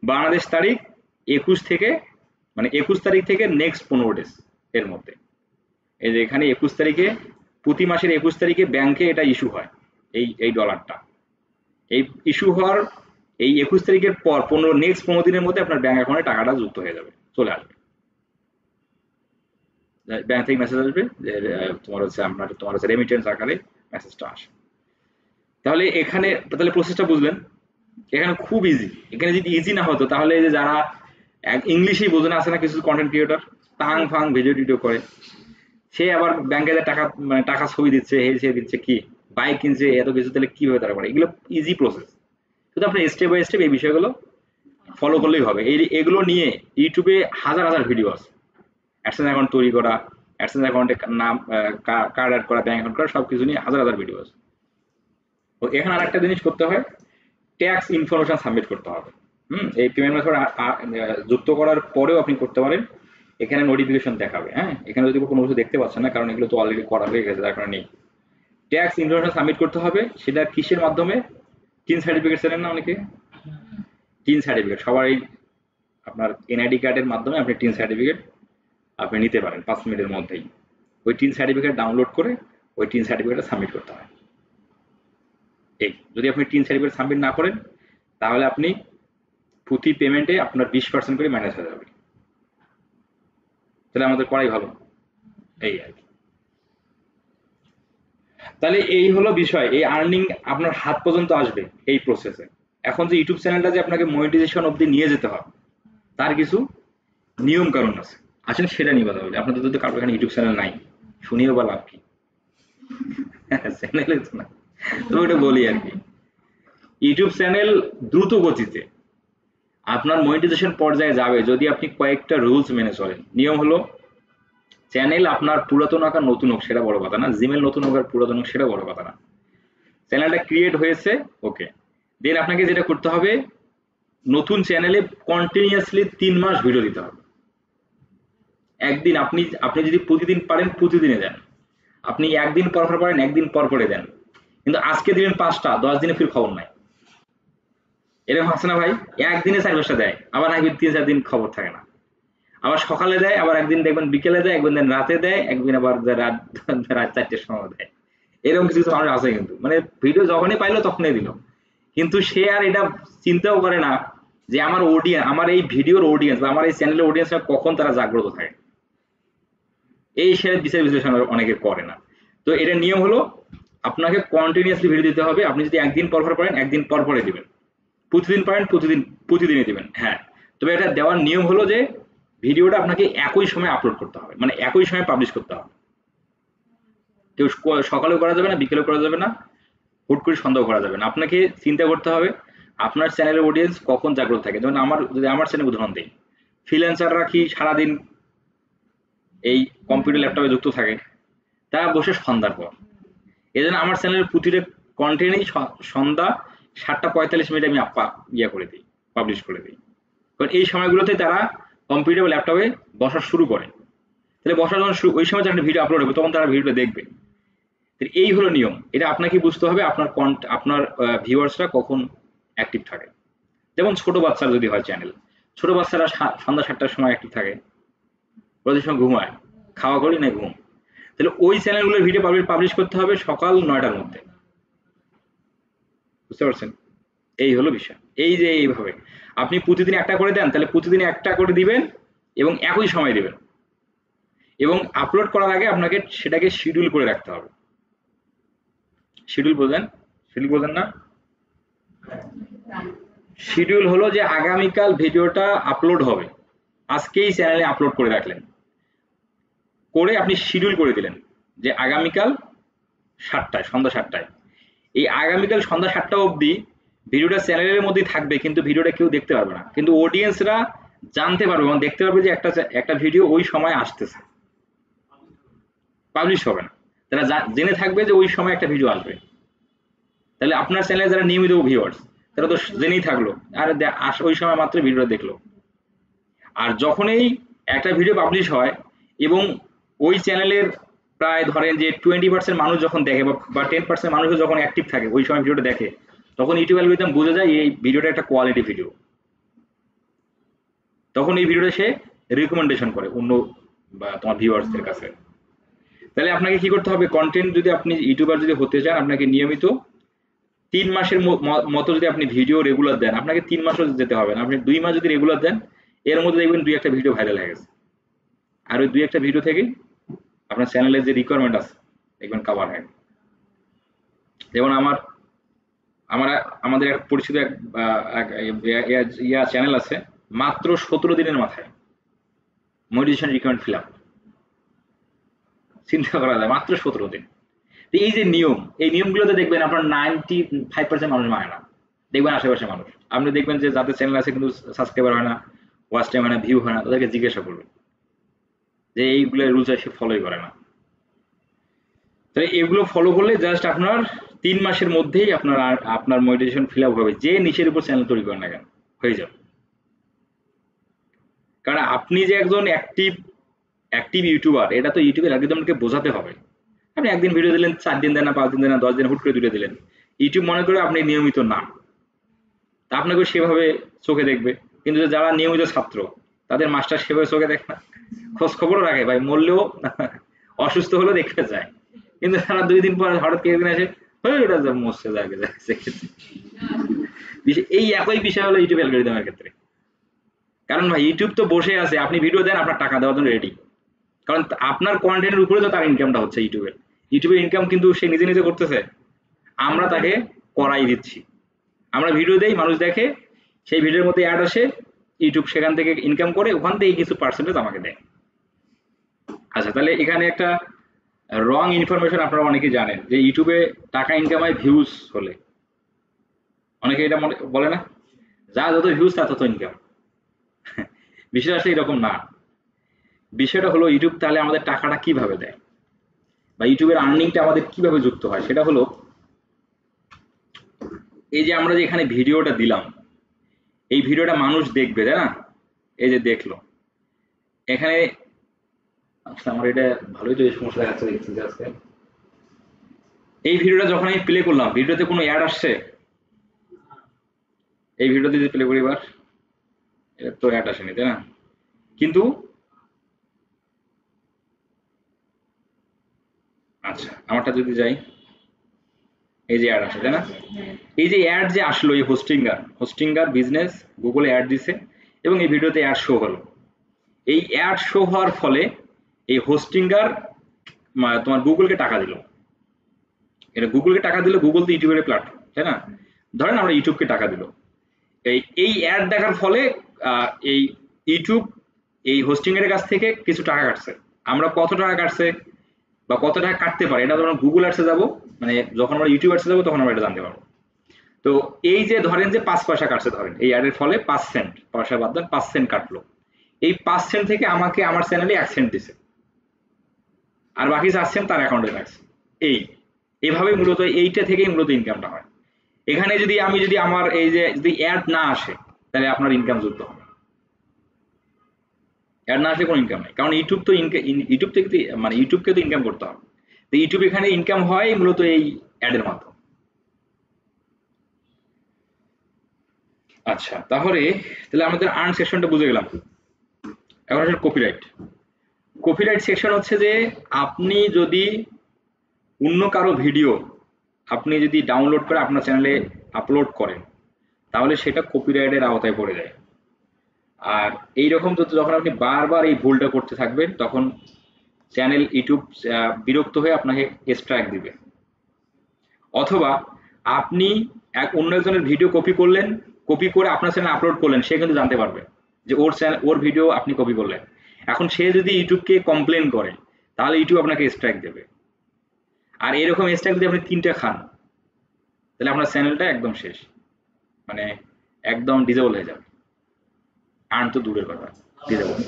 বাংলাদেশ তারিখ 21 থেকে, মানে 21 তারিখ থেকে নেক্সট 15 ডেজ এর মধ্যে। এই যে এখানে 21 তারিখে, প্রতি মাসের 21 তারিখে ব্যাংকে এটা ইস্যু হয়, এই ডলারটা। এই ইস্যু হওয়ার এই 21 তারিখের পর নেক্সট 15 দিনের মধ্যে আপনার ব্যাংক অ্যাকাউন্টে টাকাটা যুক্ত হয়ে যাবে, চলে আসবে। ব্যাংক থেকে মেসেজ আসবে যে তোমার হচ্ছে রেমিটেন্স আকারে মেসেজটা আসে। তাহলে এখানে তাহলে প্রসেসটা বুঝলেন, এখানে খুব ইজি। এখানে যদি ইজি না হতো তাহলে এই যে যারা ইংলিশেই বোঝে না, আছে না কিছু কন্টেন্ট ক্রিয়েটর, তাং ফাং ভিডিও টিডিও করে, সে আবার ব্যাংকে যে টাকা মানে টাকা ছবি দিচ্ছে, সে দিচ্ছে কি বাইক কিনছে এত কিছু, তাহলে কিভাবে তারা করে? এগুলো ইজি প্রসেস, শুধু আপনি স্টেপ বাই স্টেপ এই বিষয়গুলো ফলো করলেই হবে। এগুলো নিয়ে ইউটিউবে হাজার হাজার ভিডিও আছে, অ্যাডসেন্স অ্যাকাউন্ট তৈরি করা, অ্যাডসেন্স অ্যাকাউন্টে নাম কার্ড অ্যাড করা, ব্যাংক অ্যাকাউন্ট করা, সবকিছু নিয়ে হাজার হাজার ভিডিও আছে। তো এখানে আরেকটা জিনিস করতে হয়, ট্যাক্স ইনফরমেশন সাবমিট করতে হবে। এই পেমেন্ট মেথড যুক্ত করার পরেও আপনি করতে পারেন, এখানে নোটিফিকেশন দেখাবে। হ্যাঁ, এখানে যদি কোনো কিছু দেখতে পাচ্ছেন না, কারণ এগুলো তো অলরেডি করা হয়ে গেছে, তার কারণে নেই। ট্যাক্স ইনফরমেশন সাবমিট করতে হবে, সেটা কিসের মাধ্যমে? টিন সার্টিফিকেট জানেন না অনেকে? টিন সার্টিফিকেট সবাই, আপনার এনআইডি কার্ডের মাধ্যমে আপনি টিন সার্টিফিকেট আপনি নিতে পারেন 5 মিনিটের মধ্যেই। ওই টিন সার্টিফিকেট ডাউনলোড করে ওই টিন সার্টিফিকেটটা সাবমিট করতে হয়। এই যদি আপনি টিন সার্টিফিকেট সাবমিট না করেন তাহলে আপনি প্রতি পেমেন্টে আপনার 20% করে মাইনাস হয়ে যাবে। তাহলে আমাদের করাই ভালো, এই আর কি। তাহলে এই হলো বিষয়, এই আর্নিং আপনার হাত পর্যন্ত আসবে এই প্রসেসে। এখন যে ইউটিউব চ্যানেলটা যে আপনাকে মনিটাইজেশন অবধি নিয়ে যেতে হবে তার কিছু নিয়ম কানুন আছে। আসেন সেটা নিয়ে কথা বলি। আপনাদের যদি কারোর এখানে ইউটিউব চ্যানেল নাই, শুনিও বা লাভ কি? চ্যানেলে তো না, তো ওটা বলি আর কি। ইউটিউব চ্যানেল দ্রুত গতিতে আপনার মনিটাইজেশন পর্যায়ে যাবে যদি আপনি কয়েকটা রুলস মেনে চলেন। নিয়ম হলো, চ্যানেল আপনার পুরাতন হোক আর নতুন হোক সেটা বড় কথা না, জিমেল নতুন হোক আর পুরাতন হোক সেটা বড় কথা না, চ্যানেলটা ক্রিয়েট হয়েছে, ওকে। দেন আপনাকে যেটা করতে হবে, নতুন চ্যানেলে কন্টিনিউয়াসলি 3 মাস ভিডিও দিতে হবে। একদিন আপনি আপনি যদি প্রতিদিন পারেন প্রতিদিনে দেন, আপনি একদিন পর পর পারেন একদিন পর পরে দেন, কিন্তু আজকে দিলেন 5টা, 10 দিনে ফির খবর নাই। এরকম আছে না ভাই? একদিনে 4-5টা দেয়, আবার নাকি 3-4 দিন খবর থাকে না। আবার সকালে দেয়, আবার একদিন দেখবেন বিকেলে দেয়, একদিন রাতে দেয়, একদিন আবার রাত রাত 4টের সময় দেয়। এরকম কিছু কিছু মানুষ আছে কিন্তু, মানে ভিডিও যখনই পাইলো তখনই দিল, কিন্তু সে আর এটা চিন্তাও করে না যে আমার অডিয়েন্স, আমার এই ভিডিওর অডিয়েন্স বা আমার এই চ্যানেলের অডিয়েন্সরা কখন তারা জাগ্রত থাকে। এই সে বিচার বিশ্লেষণ অনেকে করে না। তো এটার নিয়ম হলো, আপনাকে কন্টিনিউয়াসলি ভিডিও দিতে হবে। আপনি যদি একদিন পর পর পারেন একদিন পর পরে দিবেন, প্রতিদিন পারেন প্রতিদিনই দিবেন, হ্যাঁ। তবে এটা দেওয়ার নিয়ম হলো যে ভিডিওটা আপনাকে একই সময় আপলোড করতে হবে, মানে একই সময় পাবলিশ করতে হবে। কেউ সকালেও করা যাবে না, বিকেলেও করা যাবে না, হুট করে সন্দেহ করা যাবে না। আপনাকে চিন্তা করতে হবে আপনার চ্যানেলের অডিয়েন্স কখন জাগ্রত থাকে। যেমন যদি আমার চ্যানেল উদাহরণ দিই, ফ্রিল্যান্সাররা কি সারাদিন এই কম্পিউটার ল্যাপটপে যুক্ত থাকে, তারা বসে সন্ধ্যার পর। এই জন্য আমার চ্যানেলের প্রতিটা কন্টেন্টেই সন্ধ্যা 7টা 45 মিনিট আমি করে দিই, পাবলিশ করে দিই। কারণ এই সময়গুলোতে তারা কম্পিউটার বা ল্যাপটপে বসা শুরু করে। তাহলে বসা যখন ওই সময় যখন ভিডিও আপলোড হবে তখন তারা ভিডিওটা দেখবে। এই হলো নিয়ম। এটা আপনাকে বুঝতে হবে আপনার ভিউয়ার্সরা কখন অ্যাক্টিভ থাকে। যেমন ছোট বাচ্চারা যদি হয় চ্যানেল, ছোট বাচ্চারা সন্ধ্যা 7টার সময় অ্যাক্টিভ থাকে, ওদের সময় ঘুমায়, খাওয়া করি না ঘুম। তাহলে ওই চ্যানেলগুলোর ভিডিও পাবলিশ করতে হবে সকাল 9টার মধ্যে। বুঝতে পারছেন? এই হলো বিষয়। এই যে এইভাবে আপনি প্রতিদিন একটা করে দেন, তাহলে প্রতিদিন একটা করে দিবেন এবং একই সময় দিবেন, এবং আপলোড করার আগে আপনাকে সেটাকে শিডিউল করে রাখতে হবে। শিডিউল বোঝেন? শিডিউল বোঝেন না? শিডিউল হলো যে আগামীকাল ভিডিওটা আপলোড হবে, আজকেই চ্যানেলে আপলোড করে রাখলেন, করে আপনি শিডিউল করে দিলেন যে আগামীকাল 7টায়, সন্ধ্যা 7টায়। এই আগামীকাল সন্ধ্যা 7টা অবধি ভিডিওটা চ্যানেলের মধ্যেই থাকবে, কিন্তু ভিডিওটা কেউ দেখতে পারবে না, কিন্তু অডিয়েন্সরা জানতে পারবে এবং দেখতে পারবে যে একটা ভিডিও ওই সময় আসতেছে, পাবলিশ হবে না। তারা জেনে থাকবে যে ওই সময় একটা ভিডিও আসবে। তাহলে আপনার চ্যানেলে যারা নিয়মিত ভিউয়ার্স তারা তো জেনেই থাকলো, আর ওই সময় মাত্র ভিডিওটা দেখলো। আর যখনই একটা ভিডিও পাবলিশ হয় এবং ওই চ্যানেলের প্রায় ধরেন যে 20% মানুষ যখন দেখে বা 10% মানুষ যখন অ্যাক্টিভ থাকে ওই সময় ভিডিওটা দেখে, তখন ইউটিউব অ্যালগরিদম বুঝে যায় এই ভিডিওটা একটা কোয়ালিটি ভিডিও। তখন এই ভিডিওটা সে রিকমেন্ডেশন করে অন্য বা তোমার ভিউয়ার্সদের কাছে। তাহলে আপনাকে কি করতে হবে, কন্টেন্ট যদি আপনি ইউটিউবার যদি হতে চান, আপনাকে নিয়মিত 3 মাসের মতো যদি আপনি ভিডিও রেগুলার দেন, আপনাকে 3 মাসও যেতে হবে না, আপনি 2 মাস যদি রেগুলার দেন, এর মধ্যে দেখবেন 2-1টা ভিডিও ভাইরাল হয়ে গেছে। আর ওই 2-1টা ভিডিও থেকে আপনার চ্যানেলের যে রিকোয়ারমেন্ট আছে দেখবেন কভার হয়। যেমন আমাদের এক পরিচিত এক চ্যানেল আছে, মাত্র 17 দিনের মাথায় মনিটাইজেশন রিকোয়ারমেন্ট ফিল আপ। চিন্তা করা যায়, মাত্র 17 দিন। এই যে নিয়ম, এই নিয়মগুলোতে দেখবেন আপনার 95% মানুষ মানে না, দেখবেন আশেপাশে মানুষ, আপনি দেখবেন যে যাদের চ্যানেল আছে কিন্তু সাবস্ক্রাইবার হয় না, ওয়াচ টাইম হয় না, ভিউ হয় না, তাদেরকে জিজ্ঞাসা করবেন যে এইগুলো রুলস সে ফলোই করে না। তাই এগুলো ফলো করলে জাস্ট আপনার 3 মাসের মধ্যেই আপনার মনিটাইজেশন ফিল আপ হবে, যে নিচের উপর চ্যানেল তৈরি করেন না কেন হয়ে যাবে। কারণ আপনি যে একজন অ্যাক্টিভ ইউটিউবার, এটা তো ইউটিউবের অ্যালগরিদমকে বোঝাতে হবে। আপনি একদিন ভিডিও দিলেন, 4 দিন দেন না, 5 দিন দেন না, 10 দিন হুট করে ভিডিও দিলেন, ইউটিউব মনে করে আপনি নিয়মিত না, তা আপনাকে সেভাবে চোখে দেখবে। কিন্তু যারা নিয়মিত ছাত্র তাদের মাস্টার সেভাবে চোখে দেখে না, খোঁজ খবরও রাখে, ভাই মরলেও অসুস্থ হলেও দেখতে যায়, কিন্তু তারা 2 দিন পর হঠাৎ কেউ একদিন আসে, ওটা যা মরছে যাকে যাচ্ছে। এই একই বিষয় হলো ইউটিউব অ্যালগরিদমের ক্ষেত্রে। কারণ ভাই ইউটিউব তো বসে আছে, আপনি ভিডিও দেন আপনার টাকা দেওয়ার জন্য রেডি। কারণ আপনার কন্টেন্টের উপরে তো তার ইনকামটা হচ্ছে ইউটিউবের। ইউটিউবের ইনকাম কিন্তু সে নিজে নিজে করতেছে, আমরা তাকে করাই দিচ্ছি। আমরা ভিডিও দেই, মানুষ দেখে, সেই ভিডিওর মধ্যে অ্যাড আসে, ইউটিউব সেখান থেকে ইনকাম করে, ওখান থেকে কিছু পার্সেন্টেজ আমাকে দেয়। আচ্ছা, তাহলে এখানে একটা রং ইনফরমেশন আপনারা অনেকে জানেন যে ইউটিউবে টাকা ইনকাম হয় ভিউজ হলে। অনেকে এটা বলে না, যা যত ভিউজ তা তত ইনকাম। বিষয়টা আসলে এরকম না। বিষয়টা হলো ইউটিউব তাহলে আমাদের টাকাটা কিভাবে দেয়, বা ইউটিউবের আর্নিংটা আমাদের কিভাবে যুক্ত হয়, সেটা হলো এই যে আমরা যে এখানে ভিডিওটা দিলাম, এই ভিডিওটা মানুষ দেখবে, তাই না? এই যে দেখলো এখানে। আচ্ছা, আমার এটা ভালোই তো এই সমস্যা দেখাচ্ছে দেখছি যে আজকে। এই ভিডিওটা যখন আমি প্লে করলাম, ভিডিওতে কোনো অ্যাড আসছে? এই ভিডিওতে যদি প্লে করি এবার, এটা তো অ্যাড আসেনি, তাই না? কিন্তু আচ্ছা, আমারটা যদি যাই, এই যে অ্যাড আসে, তাই না? এই যে অ্যাড যে আসলো, এই হোস্টিঙ্গার বিজনেস গুগলে অ্যাড দিছে এবং এই ভিডিওতে অ্যাড শো হলো। এই অ্যাড শো হওয়ার ফলে এই হোস্টিঙ্গার তোমার গুগলকে টাকা দিল। এটা গুগলকে টাকা দিল, গুগল তো ইউটিউবের প্ল্যাটফর্ম, তাই না? ধরেন আমরা ইউটিউবকে টাকা দিল, এই অ্যাড দেখার ফলে এই ইউটিউব এই হোস্টিং এর কাছ থেকে কিছু টাকা কাটছে। আমরা কত টাকা কাটছে বা কত টাকা কাটতে পারে এটা যখন গুগল অ্যাডসে যাব, মানে যখন আমরা ইউটিউব অ্যাডসে যাবো, তখন আমরা এটা জানতে পারবো। তো এই যে ধরেন যে 5 পয়সা কাটছে, ধরেন এই অ্যাডের ফলে 5 সেন্ট, পয়সা বাদ দেন 5 সেন্ট কাটলো। এই 5 সেন্ট থেকে আমাকে আমার চ্যানেলে 1 সেন্ট দিছে, আর বাকি 4 সেন্ট তার অ্যাকাউন্টে রাখছে। এইভাবে মূলত এইটা থেকেই মূলত ইনকামটা হয়। এখানে যদি আমি যদি আমার এই যে যদি অ্যাড না আসে, তাহলে আপনার ইনকাম যুক্ত হবে। অ্যাড না আসলে কোনো ইনকাম নেই, কারণ ইউটিউব তো ইউটিউব থেকে মানে ইউটিউবকে তো ইনকাম করতে হবে। তো ইউটিউব এখানে ইনকাম হয় মূলত এই অ্যাডের মাধ্যমে। আচ্ছা, তাহলে আমাদের আর্ন সেকশনটা বুঝে গেলাম। এখন আসলে কপিরাইট সেকশন হচ্ছে যে আপনি যদি অন্য কারো ভিডিও আপনি যদি ডাউনলোড করে আপনার চ্যানেলে আপলোড করেন, তাহলে সেটা কপিরাইটের আওতায় পড়ে যায়। আর এইরকম যখন আপনি বারবার এই ভুলটা করতে থাকবেন, তখন চ্যানেল ইউটিউব বিরক্ত হয়ে আপনাকে স্ট্রাইক দিবে। অথবা আপনি অন্য একজনের ভিডিও কপি করে আপনার চ্যানেলে আপলোড করলেন, সে কিন্তু জানতে পারবে যে ওর ভিডিও আপনি কপি করলেন। এখন সে যদি ইউটিউবকে কমপ্লেন করে, তাহলে ইউটিউব আপনাকে স্ট্রাইক দেবে। আর এরকম স্ট্রাইক যদি আপনি 3টা খান, তাহলে আপনার চ্যানেলটা একদম শেষ, মানে একদম ডিজেবল হয়ে যাবে। আর্ন তো দূরের কথা, ডিজেবল,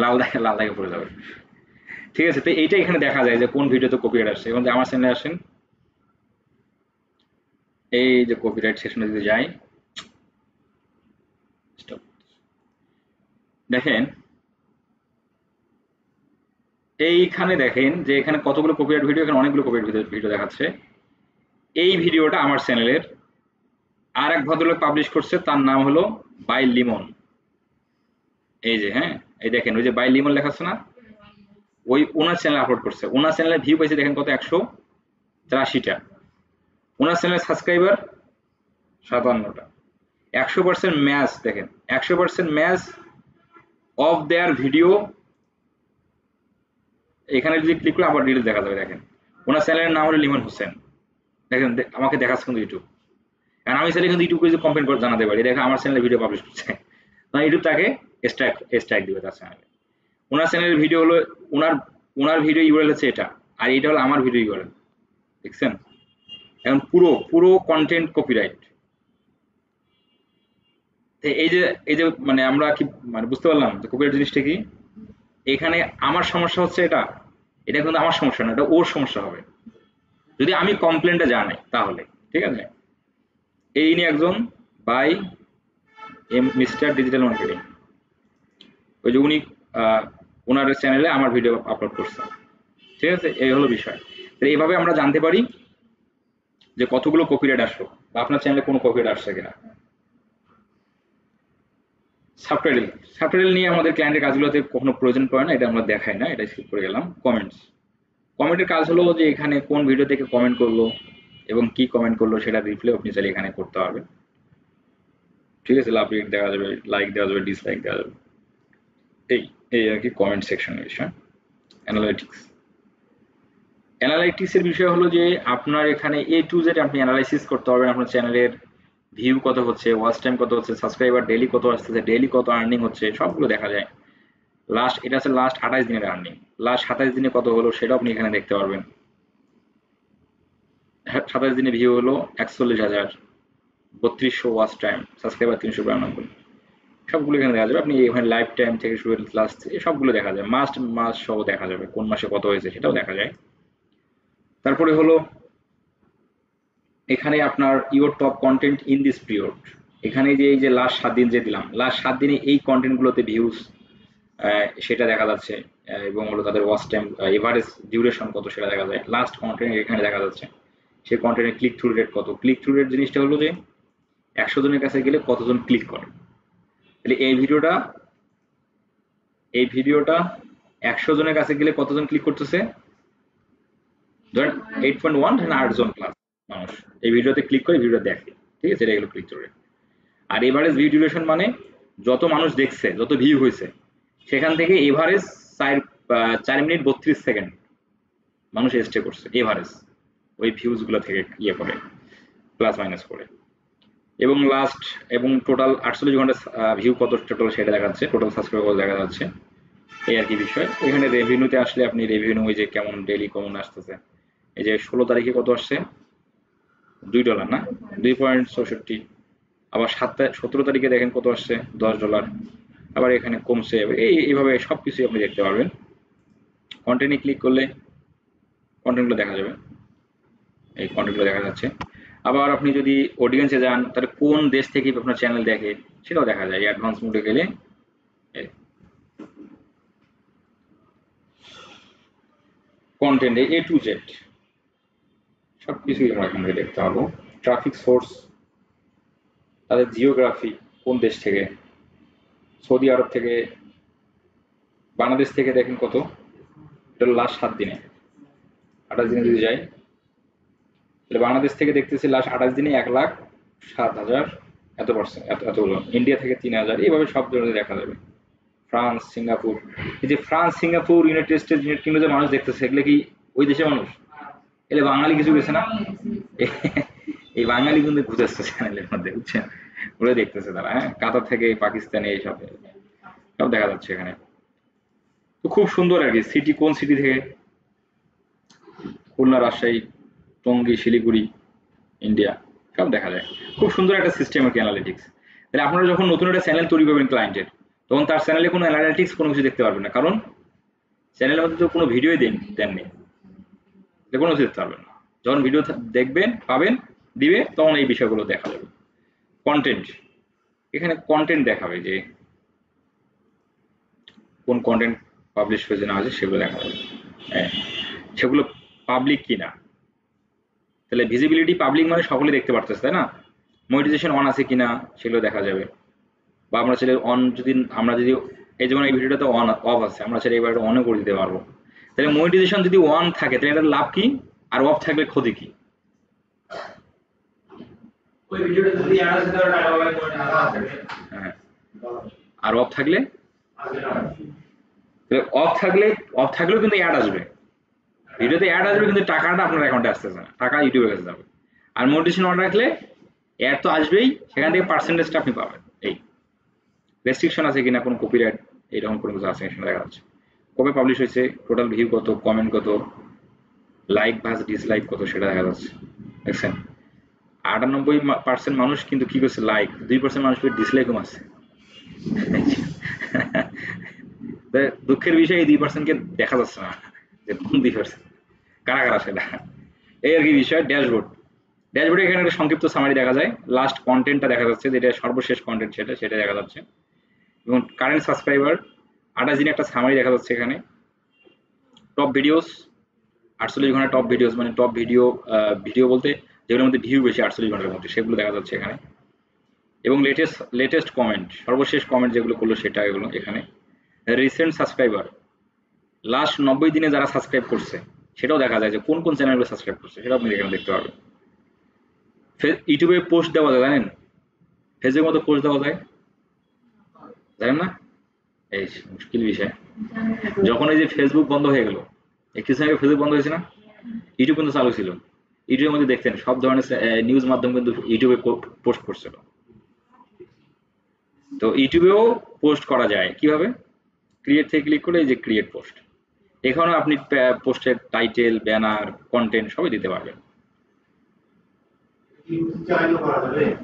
লাল দাগে পড়ে যাবে। ঠিক আছে, তো এইটা এখানে দেখা যায় যে কোন ভিডিওতে কপিরাইট আসছে। এবং আমার চ্যানেলে আসেন, এই যে কপিরাইট সেকশনে যদি যাই, দেখেন এইখানে দেখেন যে এখানে কতগুলো কপিরাইট ভিডিও, এখানে অনেকগুলো কপিরাইট ভিডিও দেখাচ্ছে। এই ভিডিওটা আমার চ্যানেলের আর এক ভদ্রলোক পাবলিশ করছে, তার নাম হলো বাই লিমন। এই যে হ্যাঁ, এই দেখেন ওই যে বাই লিমন লেখা আছে না, ওই ওনার চ্যানেলে আপলোড করছে। ওনার চ্যানেলে ভিউ পাইছে দেখেন কত, 183টা। ওনার চ্যানেলের সাবস্ক্রাইবার 57টা। 100% ম্যাচ, দেখেন 100% ম্যাচ অফ দেয়ার ভিডিও। এখানে যদি ক্লিক করে আবার ডিটেলস দেখা যাবে। দেখেন ওনার চ্যানেলের নাম হলো লিমন হোসেন। দেখেন আমাকে দেখাচ্ছে কিন্তু ইউটিউব, কারণ আমি চাইলে কিন্তু ইউটিউবকে যদি কমপ্লেন করে জানাতে পারি, দেখেন আমার চ্যানেলে ভিডিও পাবলিশ করছে, তখন ইউটিউব তাকে স্ট্রাইক দিবে তার চ্যানেলে। ওনার চ্যানেলের ভিডিও হলো ওনার ভিডিও ইউআরএল হচ্ছে এটা, আর এটা হলো আমার ভিডিও ইউআরএল। দেখছেন, এখন পুরো কন্টেন্ট কপিরাইট। এই যে মানে আমরা কি মানে বুঝতে পারলাম যে কপিরাইট জিনিসটা কি। এখানে আমার সমস্যা হচ্ছে এটা কিন্তু আমার সমস্যা না, এটা ওর সমস্যা হবে যদি আমি কমপ্লেনটা জানাই তাহলে। ঠিক আছে, এই নিয়ে একজন বাই মিস্টার ডিজিটাল মার্কেটিং, ওই যে উনি ওনার চ্যানেলে আমার ভিডিও আপলোড করছে। ঠিক আছে, এই হলো বিষয়। এইভাবে আমরা জানতে পারি যে কতগুলো কপিরাইট আসলো বা আপনার চ্যানেলে কোনো কপিরাইট আসছে কিনা। সাবটাইটেল নিয়ে আমাদের ক্লায়েন্টের কাজগুলোতে কখনো প্রয়োজন পড়ে না, এটা আমরা দেখাই না, এটা স্কিপ করে গেলাম। কমেন্টস, কমেন্টের কাজ হলো যে এখানে কোন ভিডিও থেকে কমেন্ট করলো এবং কি কমেন্ট করলো সেটা রিপ্লে আপনি চাইলে এখানে করতে পারবেন। ঠিক আছে, লাভ রেট দেওয়া যাবে, লাইক দেওয়া যাবে, ডিসলাইক দেওয়া যাবে। এই এই আর কি কমেন্ট সেকশনের বিষয়। অ্যানালাইটিক্স, অ্যানালাইটিক্সের বিষয় হলো যে আপনার এখানে এ টু জেড আপনি অ্যানালাইসিস করতে পারবেন আপনার চ্যানেলের ভিউ কত হচ্ছে, ওয়াচ টাইম কত হচ্ছে, সাবস্ক্রাইবার ডেইলি কত আসতেছে, ডেইলি কত আর্নিং হচ্ছে, সবগুলো দেখা যায়। লাস্ট এটা হচ্ছে লাস্ট 28 দিনের আর্নিং, লাস্ট 27 দিনে কত হলো সেটাও আপনি এখানে দেখতে পারবেন। 27 দিনে ভিউ হলো 41,000, 3200 ওয়াচ টাইম, সাবস্ক্রাইবার 392, সবগুলো এখানে দেখা যাবে। আপনি এখানে লাইফ টাইম থেকে শুরু করে লাস্ট সবগুলো দেখা যায়, মাস সহ দেখা যাবে, কোন মাসে কত হয়েছে সেটাও দেখা যায়। তারপরে হলো এখানে আপনার your top contained in this period, এখানে যে এই যে লাস্ট 7 দিন যে দিলাম, লাস্ট 7 দিনে এই কন্টেন্টগুলোতে ভিউজ সেটা দেখা যাচ্ছে, এবং হলো তাদের ওয়াচ টাইম এভারেজ ডিউরেশন কত সেটা দেখা যায়। লাস্ট কন্টেন্ট এখানে দেখা যাচ্ছে, সেই কন্টেন্টের ক্লিক থ্রু রেট কত। ক্লিক থ্রু রেট জিনিসটা হলো যে 100 জনের কাছে গেলে কতজন ক্লিক করে। তাহলে এই ভিডিওটা 100 জনের কাছে গেলে কতজন ক্লিক করতেছে, ধরেন 8.1, ধরেন 8 জন প্লাস মানুষ এই ভিডিওতে ক্লিক করে ভিডিও দেখে। ঠিক আছে, এটা হলো ক্লিক থ্রু রেট। আর এভারেজ ভিউ ডিউরেশন মানে যত মানুষ দেখছে, যত ভিউ হয়েছে, সেখান থেকে এভারেজ 4 মিনিট 32 সেকেন্ড মানুষ স্টে করছে এভারেজ, ওই ভিউজ গুলো থেকে ইয়ে করে প্লাস মাইনাস করে। এবং লাস্ট এবং টোটাল 48 ঘন্টা ভিউ কত টোটাল সেটা দেখাচ্ছে, টোটাল সাবস্ক্রাইবার দেখা যাচ্ছে। এই আর কি বিষয়। এখানে রেভিনিউতে আসলে আপনি রেভিনিউ ওই যে কেমন ডেইলি কমন আসতেছে, এই যে 16 তারিখে কত আসছে, $2 না, 2.64। আবার 17 তারিখে দেখেন কত আসছে, $10। আবার এখানে কমছে, এইভাবে সবকিছু আপনি দেখতে পারবেন। কন্টেন্টে ক্লিক করলে কন্টেন্টগুলো দেখা যাবে, এই কন্টেন্টগুলো দেখা যাচ্ছে। আবার আপনি যদি অডিয়েন্সে যান তাহলে কোন দেশ থেকে আপনার চ্যানেল দেখে সেটাও দেখা যায়। অ্যাডভান্স মোডে গেলে কন্টেন্টে এ টু জেড সবকিছুই আমরা এখান থেকে দেখতে পাবো। ট্রাফিক সোর্স, তাদের জিওগ্রাফি, কোন দেশ থেকে, সৌদি আরব থেকে, বাংলাদেশ থেকে দেখেন কত, এটা লাস্ট 7 দিনে, 28 দিনে যদি যাই তাহলে বাংলাদেশ থেকে দেখতেছি লাস্ট 28 দিনে 1,07,000 এত পার্সেন্ট, এতগুলো। ইন্ডিয়া থেকে 3,000, এইভাবে সব ধরনের দেখা যাবে। ফ্রান্স, সিঙ্গাপুর, এই যে France, Singapore, United states, United kingdom যে মানুষ দেখতেছে এগুলো কি ওই দেশের মানুষ? এলে বাঙালি কিছু গেছে না, এই বাঙালি কিন্তু ঘুরতেছে চ্যানেলের মধ্যে, বুঝছেন, ওরা দেখতেছে তারা। হ্যাঁ, কাতার থেকে, পাকিস্তানে, এইসব সব দেখা যাচ্ছে এখানে। তো খুব সুন্দর আর কি। সিটি, কোন সিটি থেকে, খুলনা, রাজশাহী, টঙ্গী, শিলিগুড়ি, ইন্ডিয়া, সব দেখা যায়। খুব সুন্দর একটা সিস্টেম আর কি অ্যানালিটিক্স। তাহলে আপনারা যখন নতুন একটা চ্যানেল তৈরি করবেন ক্লায়েন্টের, তখন তার চ্যানেলে কোনো অ্যানালিটিক্স কোনো কিছু দেখতে পারবেন না, কারণ চ্যানেলের মধ্যে তো কোনো ভিডিওই দেননি, কোনো কিছু দেখতে পারবেন না। যখন ভিডিও দেখবেন, পাবেন, দিবে, তখন এই বিষয়গুলো দেখা যাবে। কন্টেন্ট, এখানে কন্টেন্ট দেখাবে যে কোন কন্টেন্ট পাবলিশ হয়েছে না হয়েছে সেগুলো দেখা যাবে। হ্যাঁ, সেগুলো পাবলিক কিনা। তাহলে ভিজিবিলিটি পাবলিক মানে সকলে দেখতে পারতেছে, তাই না? মনিটাইজেশন অন আছে কিনা সেগুলো দেখা যাবে। বা আমরা চাইলে অন, যদি আমরা যদি এই যেমন এই ভিডিওটাতে অন অফ আছে, আমরা চাইলে এবার অনও করে দিতে পারবো। তাহলে মনিটাইজেশন যদি অন থাকে তাহলে এটার লাভ কি, আর অফ থাকলে ক্ষতি কি? ওই ভিডিওটা যদি অ্যাড আছে তাহলে টাকা পাবে, হ্যাঁ, আর অফ থাকলে, অফ থাকলেও কিন্তু অ্যাড আসবে, ভিডিওতে অ্যাড আসবে, কিন্তু টাকাটা আপনার অ্যাকাউন্টে আসতেছে না, টাকা ইউটিউবের কাছে যাবে। আর মনিটাইজেশন অন রাখলে অ্যাড তো আসবেই, সেখান থেকে পার্সেন্টেজটা আপনি পাবেন। এই রেস্ট্রিকশন আছে কিনা, কোনো কপিরাইট এইরকম কোনো কিছু আছে সেটা দেখা যাচ্ছে। কবে পাবলিশ হয়েছে, টোটাল ভিউ কত, কমেন্ট কত, লাইক ভার্স ডিসলাইক কত সেটা দেখা যাচ্ছে। দেখছেন, 98% মানুষ কিন্তু কি করছে, লাইক, 2% মানুষ ডিসলাইকও মারছে। দুঃখের বিষয় এই 2%কে দেখা যাচ্ছে না যে কোন 2%, কারা কারা সেটা। এই আর কি বিষয়। ড্যাশবোর্ডে এখানে একটা সংক্ষিপ্ত সামারি দেখা যায়, লাস্ট কন্টেন্টটা দেখা যাচ্ছে, যেটা সর্বশেষ কন্টেন্ট সেটা দেখা যাচ্ছে, এবং কারেন্ট সাবস্ক্রাইবার 28 দিনে একটা সামারি দেখা যাচ্ছে এখানে। টপ ভিডিওস 48 ঘন্টা, টপ ভিডিওস মানে টপ ভিডিও বলতে যেগুলোর মধ্যে ভিউ বেশি 48 ঘন্টার মধ্যে, সেগুলো দেখা যাচ্ছে এখানে। এবং লেটেস্ট কমেন্ট, সর্বশেষ কমেন্ট যেগুলো করলো সেটা এগুলো এখানে। রিসেন্ট সাবস্ক্রাইবার, লাস্ট 90 দিনে যারা সাবস্ক্রাইব করছে সেটাও দেখা যায় যে কোন কোন চ্যানেলগুলো সাবস্ক্রাইব করছে, সেটাও আপনি এখানে দেখতে পারবেন। ইউটিউবে পোস্ট দেওয়া যায় জানেন? ফেসবুকের মতো পোস্ট দেওয়া যায়, জানেন না? এই মুশকিল বিষয়। যখন এই যে ফেসবুক বন্ধ হয়ে গেল, এই কিছুদিন আগে ফেসবুক বন্ধ হয়েছে না, ইউটিউব কিন্তু চালু ছিল। ইউটিউবের মধ্যে দেখতেন সব ধরনের নিউজ মাধ্যম কিন্তু ইউটিউবে পোস্ট করছিল। তো ইউটিউবেও পোস্ট করা যায় কিভাবে? ক্রিয়েট থেকে ক্লিক করে এই যে ক্রিয়েট পোস্ট, এখানেও আপনি পোস্টের টাইটেল, ব্যানার, কন্টেন্ট সবই দিতে পারবেন।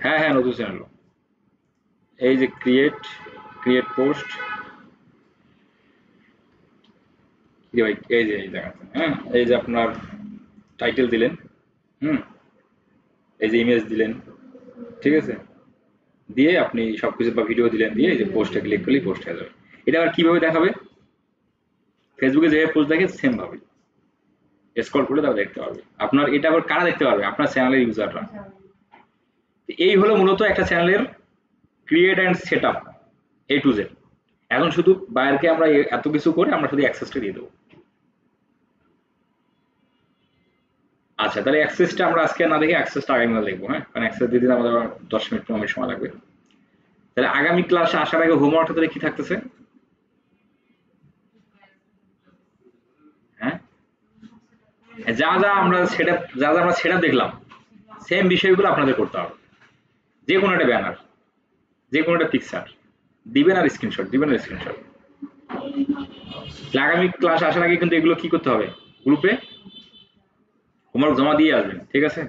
হ্যাঁ হ্যাঁ, নতুন চ্যানেল। এই যে ক্রিয়েট পোস্ট, ভাই এই যে এই দেখাচ্ছেন, হ্যাঁ এই যে আপনার টাইটেল দিলেন, হুম, এই যে ইমেজ দিলেন, ঠিক আছে, দিয়ে আপনি সবকিছু বা ভিডিও দিলেন, দিয়ে এই যে পোস্টে ক্লিক করলেই পোস্ট হয়ে যাবে। এটা আবার কিভাবে দেখাবে? ফেসবুকে যে পোস্ট দেখে সেম ভাবে স্ক্রল করলে তারা দেখতে পারবে। আপনার এটা আবার কারা দেখতে পারবে? আপনার চ্যানেলের ইউজাররা। এই হলো মূলত একটা চ্যানেলের create and set up A to Z. এখন শুধু বায়ারকে আমরা এত কিছু করে আমরা শুধু অ্যাক্সেসটা দিয়ে দেবো। আচ্ছা, তাহলে অ্যাক্সেসটা আমরা আজকে না দেখে অ্যাক্সেসটা আগামীকাল দেখবো, হ্যাঁ, কারণ অ্যাক্সেস দিতে আমাদের 10 মিনিট 15 মিনিট সময় লাগবে। তাহলে আগামী ক্লাসে আসার আগে হোমওয়ার্কটা তাহলে কি থাকতেছে? হ্যাঁ, যা আমরা সেটা দেখলাম, সেম বিষয়গুলো আপনাদের করতে হবে। যে কোনো একটা ব্যানার, যে কোনো একটা পিকচার দিবেন আর স্ক্রিনশট দিবেন আর স্ক্রিনশট। আগামী ক্লাস আসার আগে কিন্তু এগুলো কি করতে হবে? গ্রুপে হোমওয়ার্ক জমা দিয়ে আসবেন, ঠিক আছে?